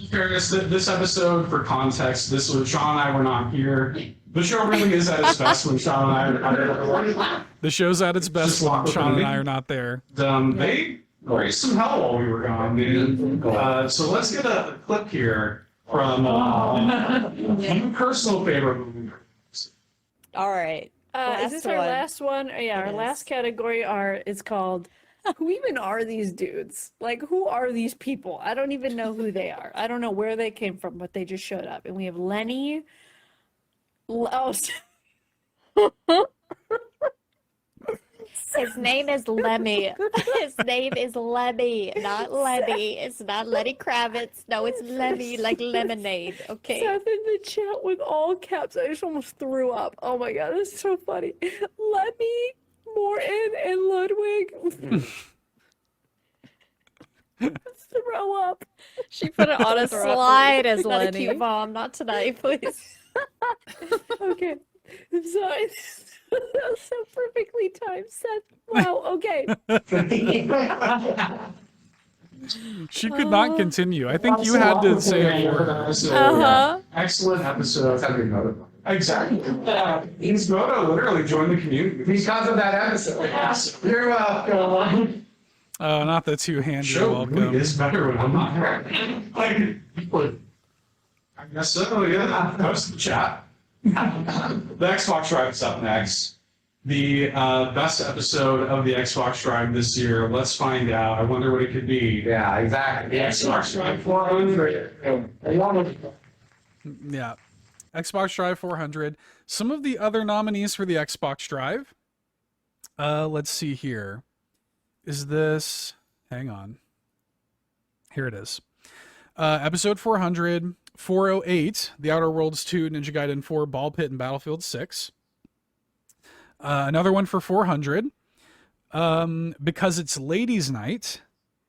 fairness, this episode, for context, this was Sean and I were not here. The show really is at its best when Sean and I are The show's at its best Just when walk with Sean and me. I are not there. They raised some hell while we were gone, man. So let's get a clip here from your personal favorite movie. All right. Is this our last one? Yeah, It our is. last category is called Who even are these dudes? Like, who are these people? I don't even know who they are. I don't know where they came from, but they just showed up. And we have Lenny. Oh, His name is Lemmy. His name is Lemmy, not Lenny. It's not Lenny Kravitz. No, it's Lemmy, like lemonade. Okay. Seth in the chat with all caps. I just almost threw up. Oh my god, that's so funny. Lemmy, Morton, and Ludwig. Throw up. She put it on a Throw up. slide as Not a Lenny. cute Mom, not tonight, please. Okay. I'm sorry. That was so perfectly timed, Seth. Wow, okay. She could not continue. I think you had to say it for her. Uh-huh. Excellent episode. That's how we know it. Exactly. He's Moto literally joined the community. Because of that episode. Yes. You're welcome. Oh, not the two-handed Show really welcome. is better when I'm not here. Like, I guess so, yeah. Post the chat. The Xbox Drive is up next. The best episode of the Xbox Drive this year. Let's find out. I wonder what it could be. Yeah, exactly. The Xbox Drive 400. Yeah. Xbox Drive 400. Some of the other nominees for the Xbox Drive. Let's see here. Is this... Hang on. Here it is. Episode 400, 408, The Outer Worlds 2, Ninja Gaiden 4, Ball Pit, and Battlefield 6. Another one for 400. Because It's Ladies' Night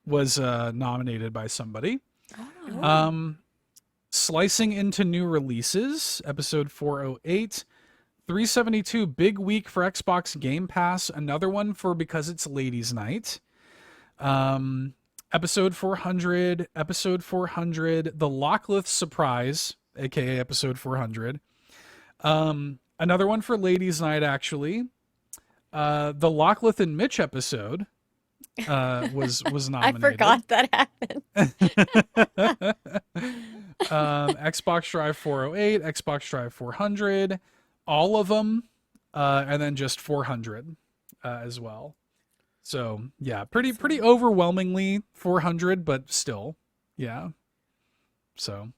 was nominated by somebody. Slicing into New Releases, episode 408. 372, Big Week for Xbox Game Pass. Another one for Because It's Ladies' Night. Episode 400, The Lockleth Surprise, aka episode 400. Another one for Ladies' Night, actually. The Lockleth and Mitch episode was I nominated. forgot that happened. Xbox Drive 408, Xbox Drive 400, all of them, and then just 400 as well. So yeah, pretty overwhelmingly 400, but still, yeah. So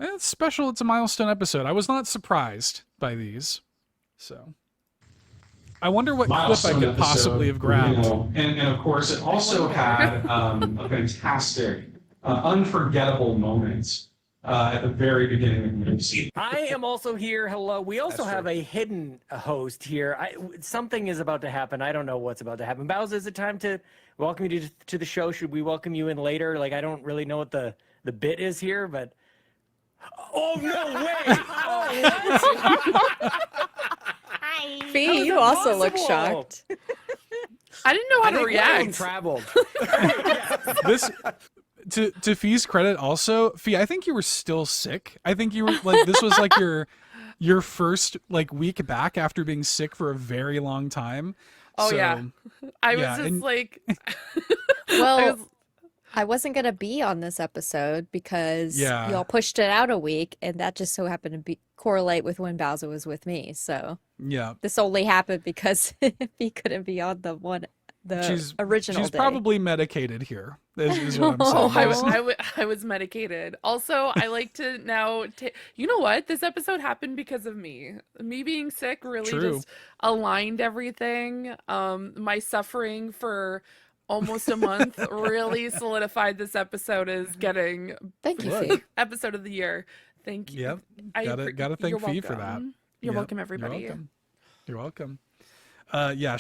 it's special. It's a milestone episode. I was not surprised by these. So I wonder what clip I Milestone could possibly have episode, grabbed. you know, and of course, it also had a fantastic, unforgettable moment at the very beginning of the movie. I am also here. Hello. We also That's have true. a hidden host here. Something is about to happen. I don't know what's about to happen. Bowser, is it time to welcome you to the show? Should we welcome you in later? Like, I don't really know what the bit is here, but... Oh, no way! Hi. How Fee, is you that also look possible? shocked. I didn't know how to I think one of them react. traveled. This to Fee's credit also, Fee, I think you were still sick. I think you were like this was like your first like week back after being sick for a very long time. Oh, So, yeah. I was yeah, just and- like, Well, was- I wasn't gonna be on this episode because Yeah. y'all pushed it out a week, and that just so happened to be correlate with when Bowser was with me. So Yeah. this only happened because he couldn't be on the original She's day. probably medicated here. Is what I'm saying. Oh, I was medicated. Also, I like to now. You know what? This episode happened because of me. Me being sick really True. just aligned everything. My suffering for almost a month really solidified this episode as getting Thank you, Look. Fee. episode of the year. Thank you. Yep. I Gotta you're thank Fee for that. welcome. You're Yep. welcome, everybody. You're welcome. Yeah,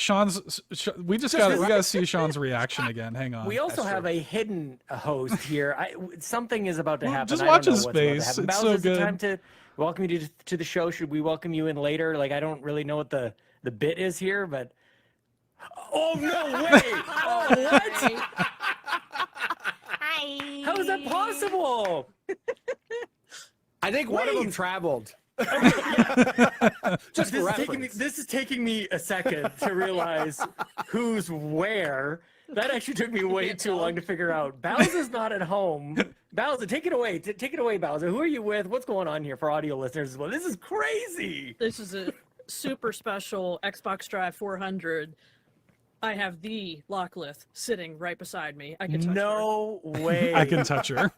we gotta see Sean's reaction again. Hang on. We also have a hidden host here. Something is about to Well, happen. just I don't watch know his what's about to face. happen. It's Bowser, so is it time good. to welcome you to the show? Should we welcome you in later? Like, I don't really know what the bit is here, but... Oh, no way! Oh, what? Hi. How is that possible? I think one of them traveled. Just for reference. This is taking me a second to realize who's where. That actually took me way too long to figure out. Bowser's not at home. Bowser, take it away. Take it away, Bowser. Who are you with? What's going on here for audio listeners as well? This is crazy. This is a super special Xbox Drive 400 I have the Lockleth sitting right beside me. I can touch her. No way. I can touch her.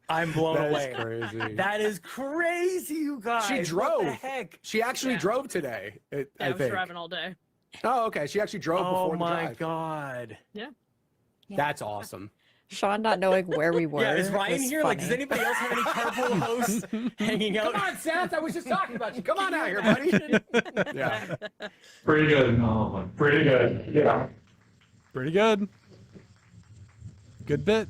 I'm blown That is away. crazy. That is crazy, you guys. She What the drove. heck? She actually Yeah. drove today. Yeah, I I was think. driving all day. Oh, okay. She actually drove Oh before the my drive. god. Yeah. That's awesome. Sean not knowing where we were. Yeah, is Ryan was here? Like, does funny. anybody else have any carpool hosts hanging out? Come on, Seth. I was just talking about you. Come on out here, buddy. Yeah. Pretty good. No, pretty good. Yeah. Pretty good. Good bit.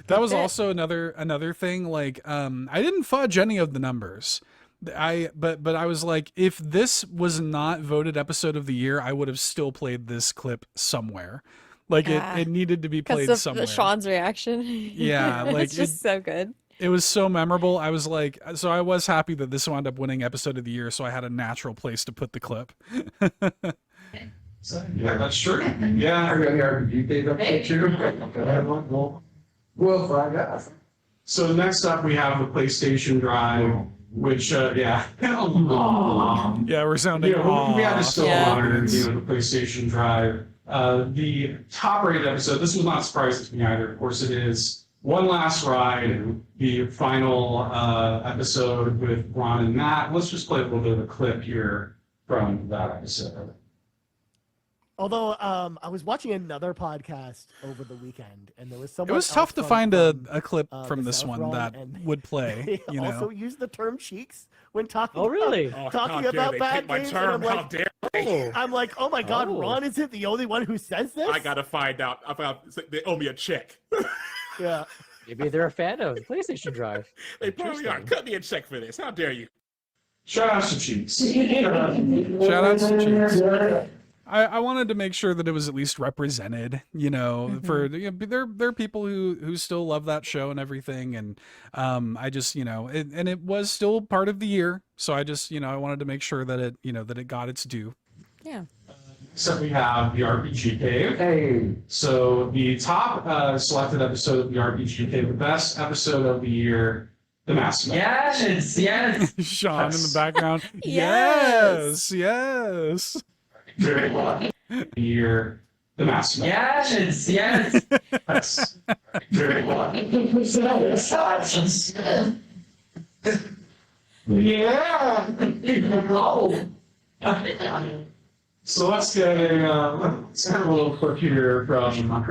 That was bit. also another thing. Like, I didn't fudge any of the numbers. But I was like, if this was not voted episode of the year, I would have still played this clip somewhere. Like Yeah. it needed to be played Because of somewhere. Sean's reaction. Yeah, like, it's just so good. It was so memorable. I was like, so I was happy that this wound up winning episode of the year. So I had a natural place to put the clip. So, yeah, that's true. Yeah. We'll find out. So next up, we have the PlayStation Drive, which, yeah. Yeah, we're sounding. Yeah, we had to still Yeah. honor, the PlayStation Drive. The top-rated episode, this was not surprising to me either. Of course, it is One Last Ride, the final episode with Ron and Matt. Let's just play a little bit of a clip here from that episode. Although I was watching another podcast over the weekend, and there was someone. It was tough to find a clip from the this South one Run, that and would play. They You know. also use the term cheeks when talking. Oh, really? About, talking about bad games. And I'm like, Oh. I'm like, oh my god, Oh. Ron isn't the only one who says this. I gotta find out about. They owe me a check. Yeah. Maybe they're a fan of PlayStation Drive. They probably are. Cut me a check for this. How dare you? Shout out to Cheeks. Shout out to Cheeks. I wanted to make sure that it was at least represented, for there are people who still love that show and everything, and I just and it was still part of the year, so I just I wanted to make sure that it got its due. Yeah. So we have the RPG Cave. Hey. So the top selected episode of the RPG Cave, the best episode of the year, The Mass Effect. Yes. Sean in the background. Yes. Yes. Very well. The year, The Mass Effect. Yes. Yes. Very well. Yeah. So let's get a little clip here from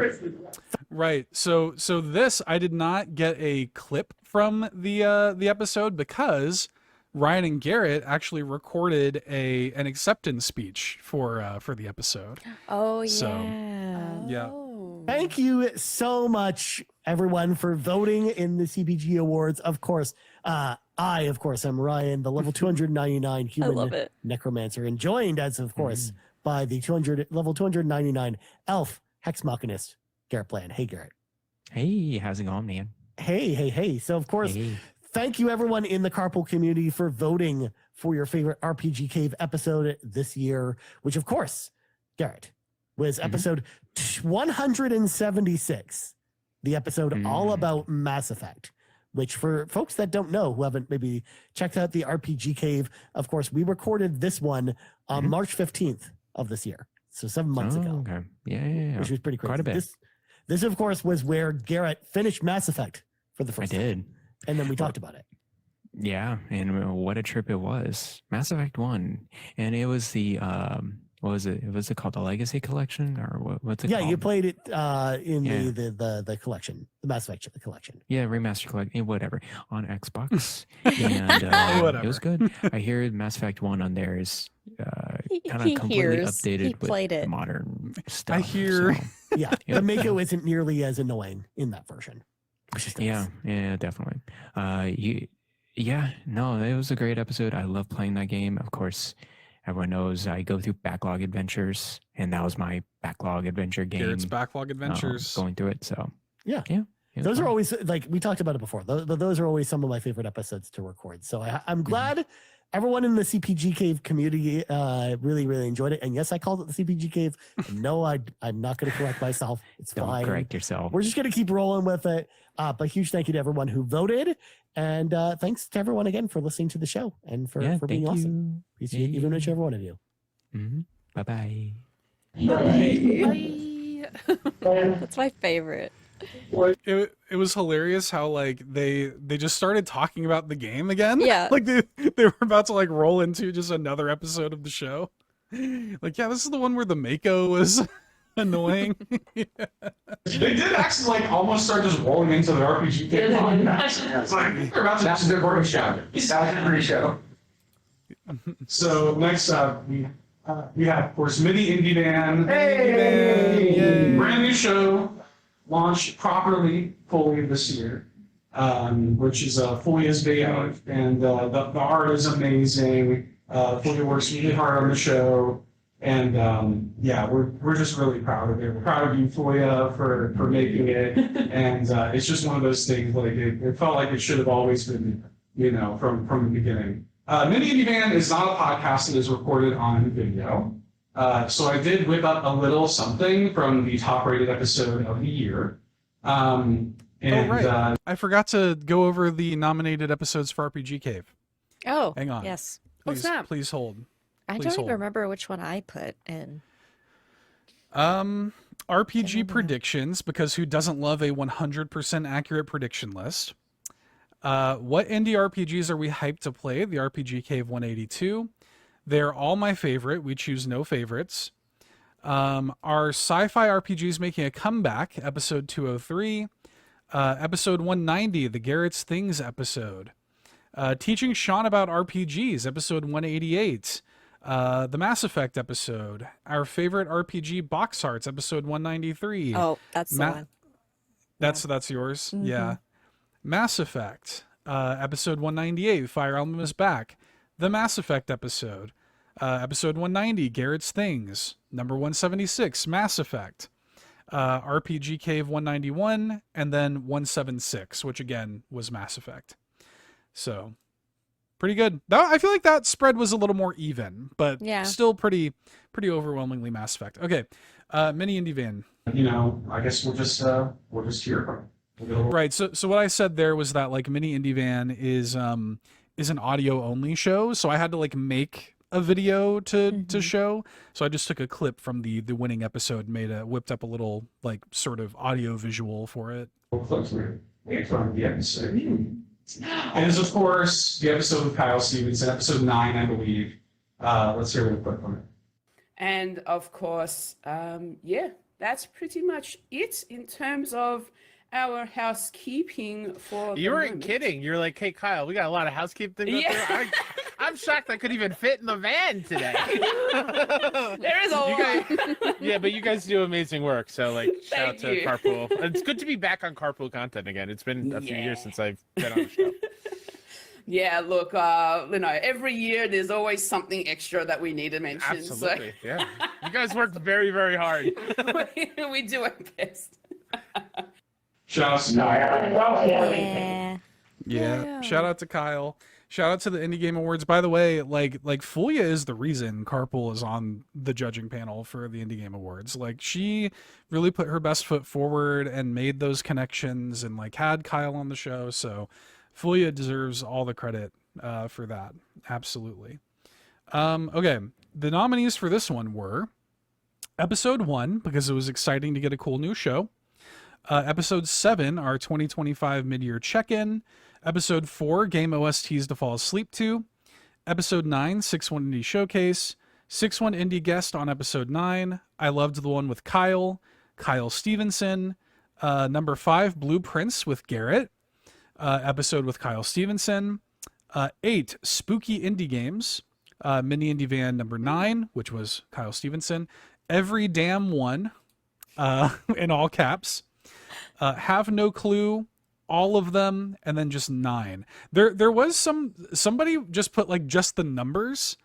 Right. So this I did not get a clip from the episode because Ryan and Garrett actually recorded an acceptance speech for the episode. Oh yeah. So, yeah. Thank you so much, everyone, for voting in the CPG Awards. Of course, of course, am Ryan, the level 299 I love human it. necromancer, and joined, as of course, by the level 299 elf hex machinist, Garrett Bland. Hey, Garrett. Hey, how's it going, man? Hey. So, of course, Hey. thank you, everyone in the Carpool community, for voting for your favorite RPG Cave episode this year, which, of course, Garrett, was episode 176, the episode all about Mass Effect, which, for folks that don't know, who haven't maybe checked out the RPG Cave, of course, we recorded this one on March 15th of this year. So 7 months ago. Okay. Yeah. Which was pretty crazy. Quite a bit. This, of course, was where Garrett finished Mass Effect for the first time. I did. And then we talked about it. Yeah, and what a trip it was. Mass Effect 1. And it was the what was it? Was it called the Legacy Collection, or what's it called? Yeah, you played it in the collection, the Mass Effect collection. Yeah, remaster collection, whatever, on Xbox, and Whatever. it was good. I hear Mass Effect 1 on there is kind he of completely hears. He updated with played it. modern stuff. I hear. so, Yeah, the Mako isn't nearly as annoying in that version. Which is nice. yeah, definitely. No, it was a great episode. I love playing that game. Of course, everyone knows I go through backlog adventures, and that was my backlog adventure game. Garrett's backlog adventures. Going through it, so Yeah. it was Those are fun. always, like, we talked about it before. Those are always some of my favorite episodes to record. So I'm glad everyone in the CPG Cave community really, really enjoyed it. And yes, I called it the CPG Cave. And no, I'm not going to correct myself. It's Don't fine. correct yourself. We're just going to keep rolling with it. But huge thank you to everyone who voted. And thanks to everyone again for listening to the show and for being thank awesome. you. Appreciate even each every one of you. Bye bye. Bye. That's my favorite. It was hilarious how like they just started talking about the game again. Yeah. Like they were about to like roll into just another episode of the show. Like, yeah, this is the one where the Mako was annoying. Yeah. They did actually like almost start just rolling into the RPG game. It's like they're about to That's the recording show. That's the pre-show. So next up, we have, of course, Mini Indie Van. Yay. Brand new show, launched properly fully this year, which is Fulia's baby, and the art is amazing. Fulia works really hard on the show, and yeah, we're just really proud of it. We're proud of you, Fulia, for making it, and it's just one of those things. Like it felt like it should have always been, from the beginning. Mini Indie Van is not a podcast that is recorded on video. So I did whip up a little something from the top-rated episode of the year. Right. I forgot to go over the nominated episodes for RPG Cave. Oh, hang on. Yes. Please hold. I don't even remember which one I put in. RPG predictions, because who doesn't love a 100% accurate prediction list? What indie RPGs are we hyped to play? The RPG Cave 182. They're all my favorite. We choose no favorites. Are sci-fi RPGs making a comeback? Episode 203. Episode 190, the Garrett's Things episode. Teaching Sean about RPGs, episode 188. The Mass Effect episode. Our favorite RPG box arts, episode 193. Oh, that's the one. That's yours? Mhm. Yeah. Mass Effect, episode 198, Fire Emblem is back. The Mass Effect episode, episode 190, Garrett's Things. Number 176, Mass Effect. RPG Cave 191, and then 176, which again was Mass Effect. So, pretty good. I feel like that spread was a little more even, but still pretty overwhelmingly Mass Effect. Okay, Mini Indie Van. I guess we're just here. Right. So what I said there was that like Mini Indie Van is an audio only show, so I had to like make a video to show. So I just took a clip from the winning episode, whipped up a little like sort of audio visual for it. From the episode. And is of course the episode with Kyle Stevenson, episode 9, I believe. Let's hear a little clip from it. And of course, that's pretty much it in terms of our housekeeping for You weren't kidding. You're like, hey, Kyle, we got a lot of housekeeping to go through. I'm shocked I could even fit in the van today. There is a lot. Yeah, but you guys do amazing work. So, like, shout out to you. Carpool. It's good to be back on Carpool content again. It's been a few years since I've been on the show. Yeah, look, every year there's always something extra that we need to mention. Absolutely, yeah. You guys work very, very hard. We do our best. Shout out to Yeah. Shout out to Kyle. Shout out to the Indie Game Awards. By the way, like Fulia is the reason Carpool is on the judging panel for the Indie Game Awards. Like she really put her best foot forward and made those connections and like had Kyle on the show. So Fulia deserves all the credit for that. Absolutely. Okay. The nominees for this one were episode 1, because it was exciting to get a cool new show. Episode 7, our 2025 mid-year check-in. Episode 4, game OSTs to fall asleep to. Episode 9, 6-1 Indie Showcase. 6-1 Indie Guest on Episode 9. I loved the one with Kyle Stevenson. Number 5, Blueprints with Garrett. Episode with Kyle Stevenson. 8, Spooky Indie Games. Mini Indie Van number 9, which was Kyle Stevenson. Every Damn One, in all caps. Have No Clue, all of them, and then just 9. There was somebody just put like just the numbers,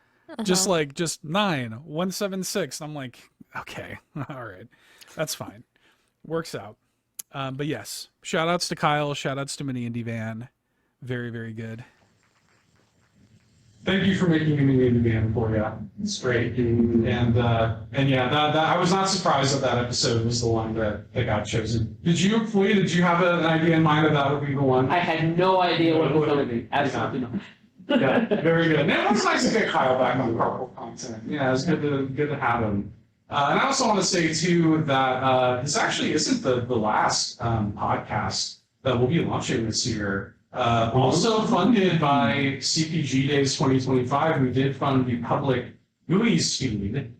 just 9, 176. I'm like, okay, all right, that's fine, works out. But yes, shout outs to Kyle, shout outs to Mini Indie Van, very, very good. Thank you for making a Mini Indie Van for you. It's great. And yeah, that I was not surprised that episode was the one that got chosen. Did you have an idea in mind that would be the one? I had no idea what it was going to be. Absolutely not. Yeah, very good. And it was nice to get Kyle back on Carpool content. Yeah, it's good to have him. And I also want to say too that this actually isn't the last podcast that we'll be launching this year. Also funded by CPG Days 2025, we did fund the public GUIs feed.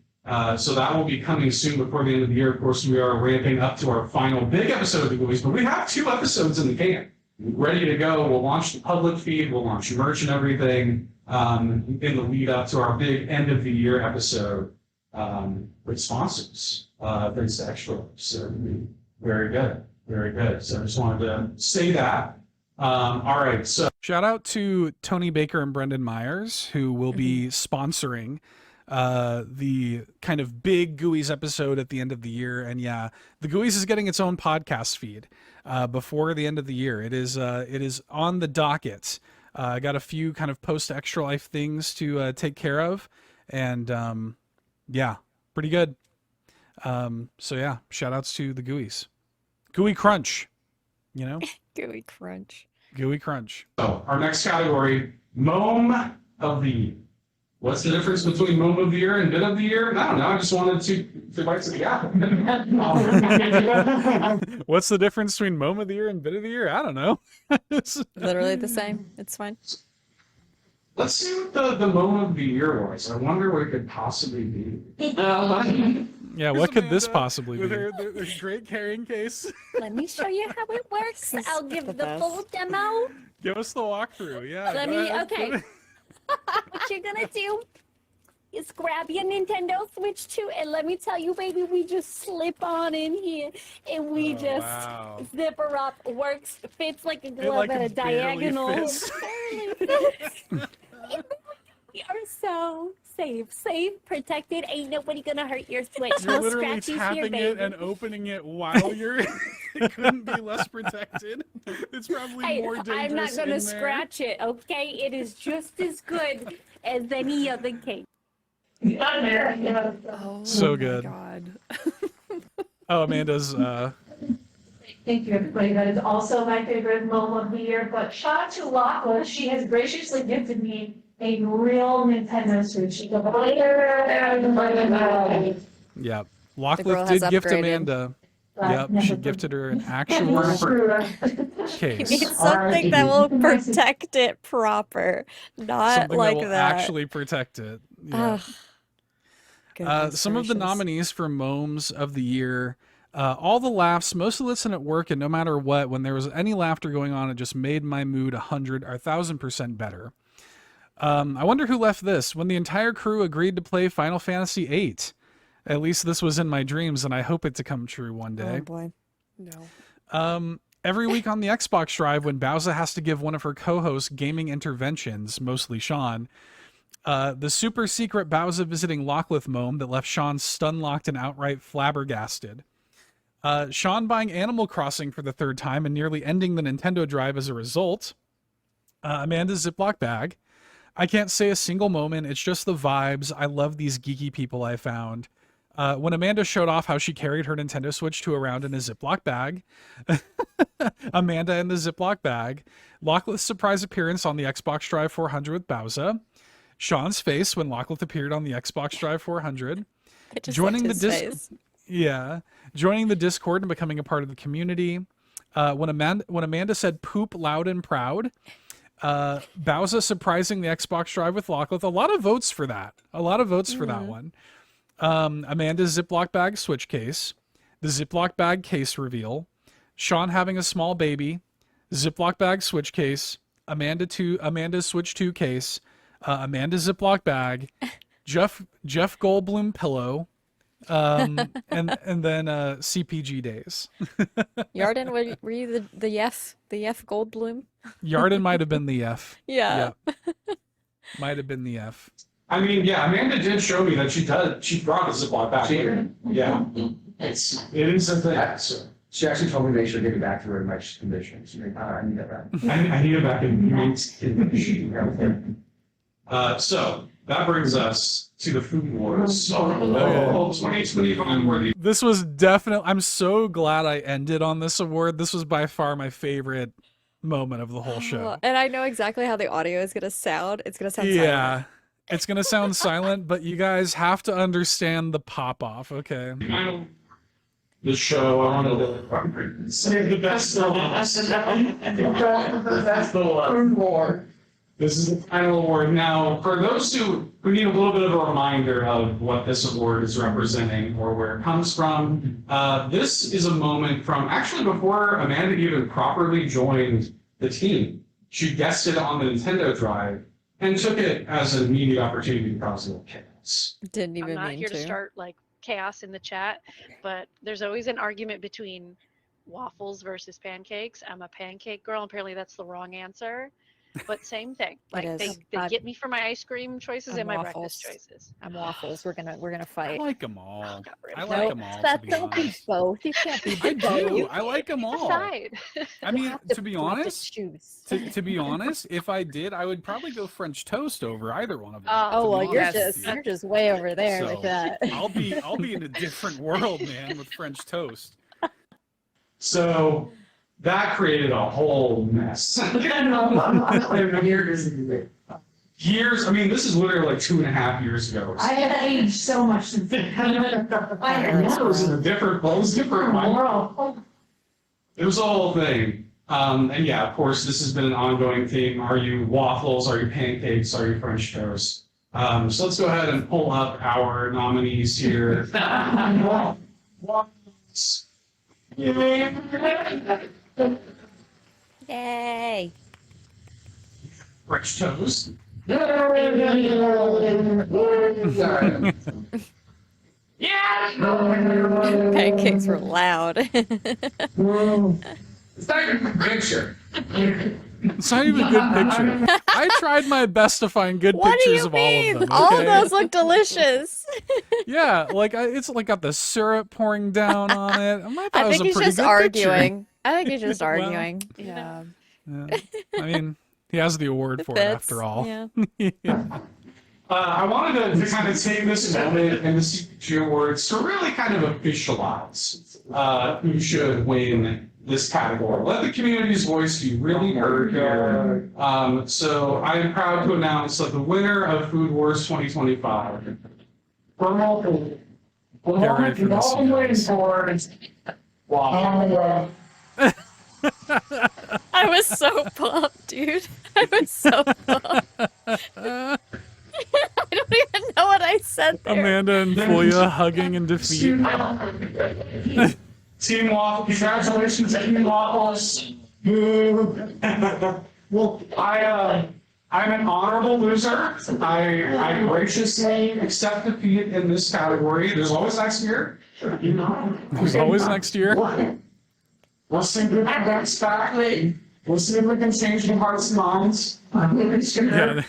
So that will be coming soon before the end of the year. Of course, we are ramping up to our final big episode of the GUIs, but we have 2 episodes in the can, ready to go. We'll launch the public feed, we'll launch merch and everything in the lead up to our big end of the year episode with sponsors. Thanks to Extra. So very good, very good. So I just wanted to say that. All right, so shout out to Tony Baker and Brendan Myers, who will be sponsoring the kind of big GUIs episode at the end of the year. And yeah, the GUIs is getting its own podcast feed before the end of the year. It is on the docket. I got a few kind of post Extra Life things to take care of, and yeah, pretty good. So yeah, shout outs to the GUIs. GUI Crunch, you know? Gooey crunch. GUI Crunch. So our next category, Mome of the Year. What's the difference between Mome of the Year and Bit of the Year? I don't know. I just wanted to bites of the apple. What's the difference between Mome of the Year and Bit of the Year? I don't know. Literally the same. It's fine. Let's see what the Mome of the Year was. I wonder what it could possibly be. Yeah, what could this possibly With be? her great carrying case. Let me show you how it works. I'll give the full demo. Give us the walkthrough. Yeah. Let go me, ahead. okay. What you're gonna do is grab your Nintendo Switch 2, and let me tell you, baby, we just slip on in here, and we just zip her up. Works, fits like a glove at a diagonal. Barely fits. We are so safe, protected. Ain't nobody gonna hurt your Switch. You're No literally scratchies here, tapping baby. it and opening it while you're. It couldn't be less protected. It's probably Hey, more dangerous. I'm not in gonna there. scratch it, okay? It is just as good as any other cake. Oh, So my good. God. Oh, Amanda's. Thank you, everybody. That is also my favorite moment of the year. But shout out to Lockleth. She has graciously gifted me a real Nintendo Switch. She's a Yeah. girl Lockleth has did gift upgraded. Amanda. Yep, she gifted her an actual You case. need something that will protect it proper, not Something like that will that. actually protect it. Yeah. Ugh. Some of the nominees for Momes of the Year, all the laughs, most of listen at work, and no matter what, when there was any laughter going on, it just made my mood 100 or 1,000% better. I wonder who left this. When the entire crew agreed to play Final Fantasy VIII. At least this was in my dreams, and I hope it to come true one day. Oh boy. No. Every week on the Xbox Drive, when Bowser has to give one of her co-hosts gaming interventions, mostly Sean, the super secret Bowser visiting Lockleth Mome that left Sean stun-locked and outright flabbergasted. Sean buying Animal Crossing for the 3rd time and nearly ending the Nintendo Drive as a result. Amanda's Ziploc bag. I can't say a single moment. It's just the vibes. I love these geeky people I found. When Amanda showed off how she carried her Nintendo Switch 2 around in a Ziploc bag. Amanda in the Ziploc bag. Lockleth's surprise appearance on the Xbox Drive 400 with Bowser. Sean's face when Lockleth appeared on the Xbox Drive 400. I just Joining loved the his face. Yeah. Joining the Discord and becoming a part of the community. When Amanda said poop loud and proud. Bowser surprising the Xbox Drive with Lockleth. A lot of votes for that. A lot of votes for that one. Amanda's Ziploc bag switch case. The Ziploc bag case reveal. Sean having a small baby. Ziploc bag switch case. Amanda's Switch 2 case. Amanda's Ziploc bag. Jeff Goldblum pillow. And then CPG days. Yarden, were you the Yef Goldblum? Yarden might have been the F. Yeah. Might have been the F. I mean, yeah, Amanda did show me that she brought the Ziploc back. Yeah. It is a thing. So. She actually told me they should give it back to her in much condition. She's like, I need that back. I need it back in mint condition. So that brings us to the food wars. 2025 worthy. This was definitely. I'm so glad I ended on this award. This was by far my favorite moment of the whole show. And I know exactly how the audio is gonna sound. It's gonna sound Yeah. It's gonna sound silent, but you guys have to understand the pop off, okay? The show, I wanted to save the best for last. That's the one. This is the final award. Now, for those who need a little bit of a reminder of what this award is representing or where it comes from, this is a moment from actually before Amanda even properly joined the team. She guested on the Nintendo Drive and took it as an immediate opportunity to cause a little chaos. Didn't even I'm not mean here to to. start like chaos in the chat, but there's always an argument between waffles versus pancakes. I'm a pancake girl. Apparently that's the wrong answer, but same thing. Like is. they get me for my ice cream choices I'm and my waffles. breakfast choices. I'm waffles. We're gonna I fight. like them all. I Nope. like them all. To That be don't be honest. both. You can't be I both. do. I like them all. Decide. I mean, have to- to be you have to honest, choose. to be honest, if I did, I would probably go French toast over either one of them. Oh to well, be you're honest with just you. you're just way over there So, with that. I'll be in a different world, man, with French toast. So that created a whole mess. Years, I mean, this is literally like 2.5 years ago. I have aged so much since then. I was in a different world. It was a whole thing. And yeah, of course, this has been an ongoing theme. Are you waffles? Are you pancakes? Are you French toast? So let's go ahead and pull up our nominees here. Waffles. Yay! French toast. Pancakes were loud. It's not even a picture. It's not even a good picture. I tried my best to find good What do pictures you of all mean? of them. All of okay? those look delicious. Yeah, like it's like got the syrup pouring down on it. I thought I it was think a he's pretty just good arguing. I think he's just Well, arguing. Yeah. picture. Yeah. I mean, he has the award for it fits, after all. yeah. I wanted to kind of take this moment in the CPG Awards to really kind of officialize who should win this category. Let the community's voice be really heard here. So I am proud to announce that the winner of Food Wars 2025. Get ready for this, you guys. Wow. I was so pumped, dude. I was so pumped. I don't even know what I said there. Amanda and Foya hugging in defeat. Team Waffle, congratulations, Team Waffles. Well, I'm an honorable loser. I graciously accept defeat in this category. There's always next year. There's always next year. We'll see if we can bounce back. We'll see if we can change the hearts and minds. Yeah.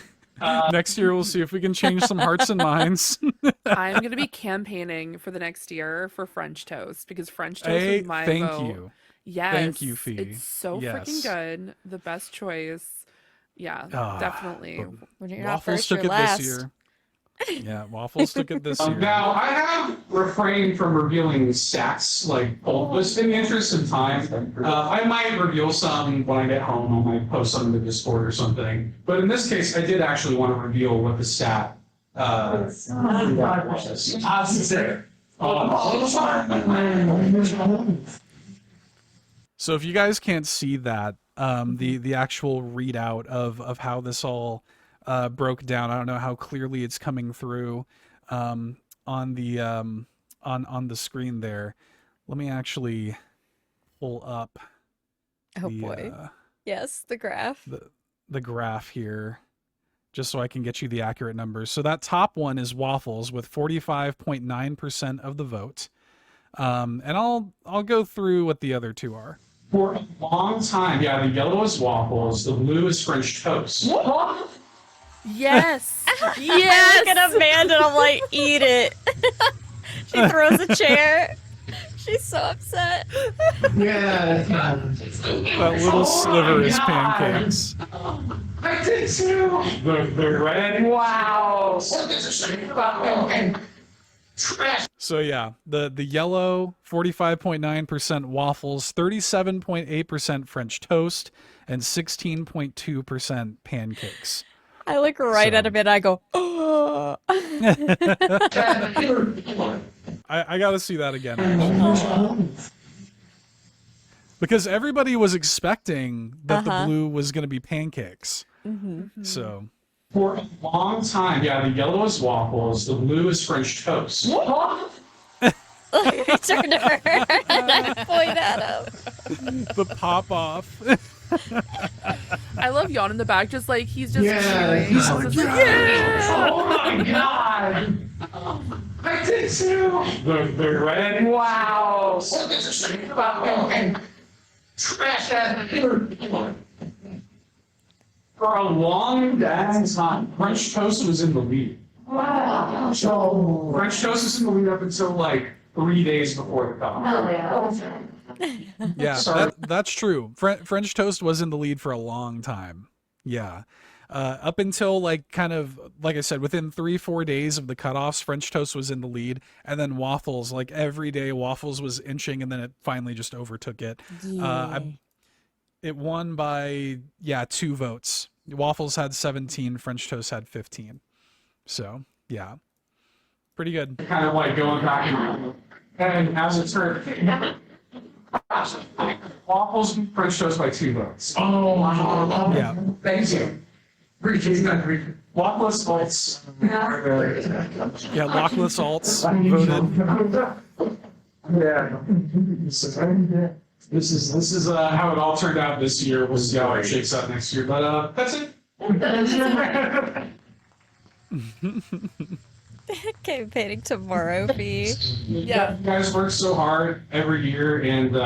Next year we'll see if we can change some hearts and minds. I'm gonna be campaigning for the next year for French toast because French toast Hey, is my thank vote. you. Yes, Thank you, Fee. it's so Yes. freaking good. The best choice. Yeah, Ah, definitely. When you're not Waffles first, took you're it last. this year. Yeah, Waffles took it this year. Now, I have refrained from revealing stats, like, just in the interest of time. I might reveal some when I get home. I might post some in the Discord or something. But in this case, I did actually want to reveal what the stat was. So if you guys can't see that, the actual readout of how this all broke down, I don't know how clearly it's coming through on the on the screen there. Let me actually pull up Oh the, boy. Yes, the graph. the graph here, just so I can get you the accurate numbers. So that top one is Waffles with 45.9% of the vote. And I'll go through what the other two are. For a long time, yeah, the yellow is Waffles, the blue is French toast. Yes. I Yes. look at Amanda and I'm like, eat it. She throws a chair. She's so upset. Yeah. That little sliver is pancakes. I did too. The red. Wow. So yeah, the yellow 45.9% waffles, 37.8% French toast, and 16.2% pancakes. I look right So- at him and I go, oh. I gotta see that again, actually. Because everybody was expecting that the blue was gonna be pancakes. So For a long time, yeah, the yellow is waffles, the blue is French toast. I turned to her and I point at him. the pop off. I love Jan in the back, just like he's just cheering. He's Just like, like, yeah! Oh my god! I did too! The red. Wow! Trash that. For a long time, French toast was in the lead. Wow! So French toast was in the lead up until like 3 days before the cutoff. Yeah, that's true. French toast was in the lead for a long time. Yeah. Up until like kind of like I said, within 3-4 days of the cutoffs, French toast was in the lead, and then waffles, like every day waffles was inching, and then it finally just overtook it. It won by 2 votes. Waffles had 17, French toast had 15. So yeah, pretty good. Kind of like going back and as it turned, waffles and French toast by 2 votes. Oh wow! Yeah. Thank you. Lockless alts. Yeah, Lockless alts voted. Yeah. This is how it all turned out this year. We'll see how it shakes out next year. But that's it. Campaigning tomorrow, Fee. Yeah, you guys work so hard every year, and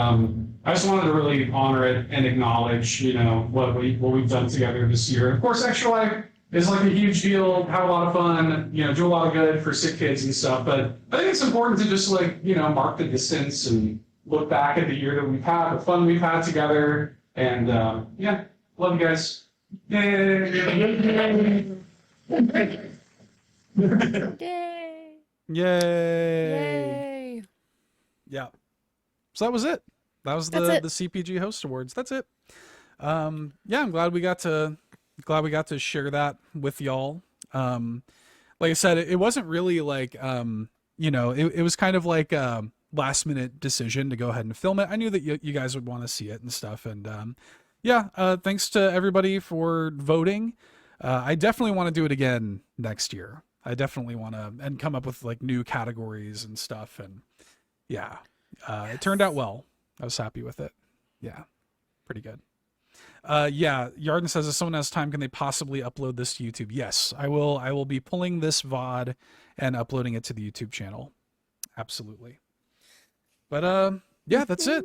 I just wanted to really honor it and acknowledge, what we've done together this year. Of course, Extra Life is like a huge deal. Have a lot of fun, do a lot of good for sick kids and stuff. But I think it's important to just mark the distance and look back at the year that we've had, the fun we've had together, and love you guys. Yay! Yay! Yay! Yeah. So that was it. That was the CPG Host Awards. That's it. I'm glad we got to share that with y'all. Like I said, it wasn't really like it was kind of like a last minute decision to go ahead and film it. I knew that you guys would want to see it and stuff, and thanks to everybody for voting. I definitely want to do it again next year. I definitely want to and come up with like new categories and stuff, and it turned out well. I was happy with it. Yeah, pretty good. Yarden says, if someone has time, can they possibly upload this to YouTube? Yes, I will. I will be pulling this VOD and uploading it to the YouTube channel. Absolutely. But that's it.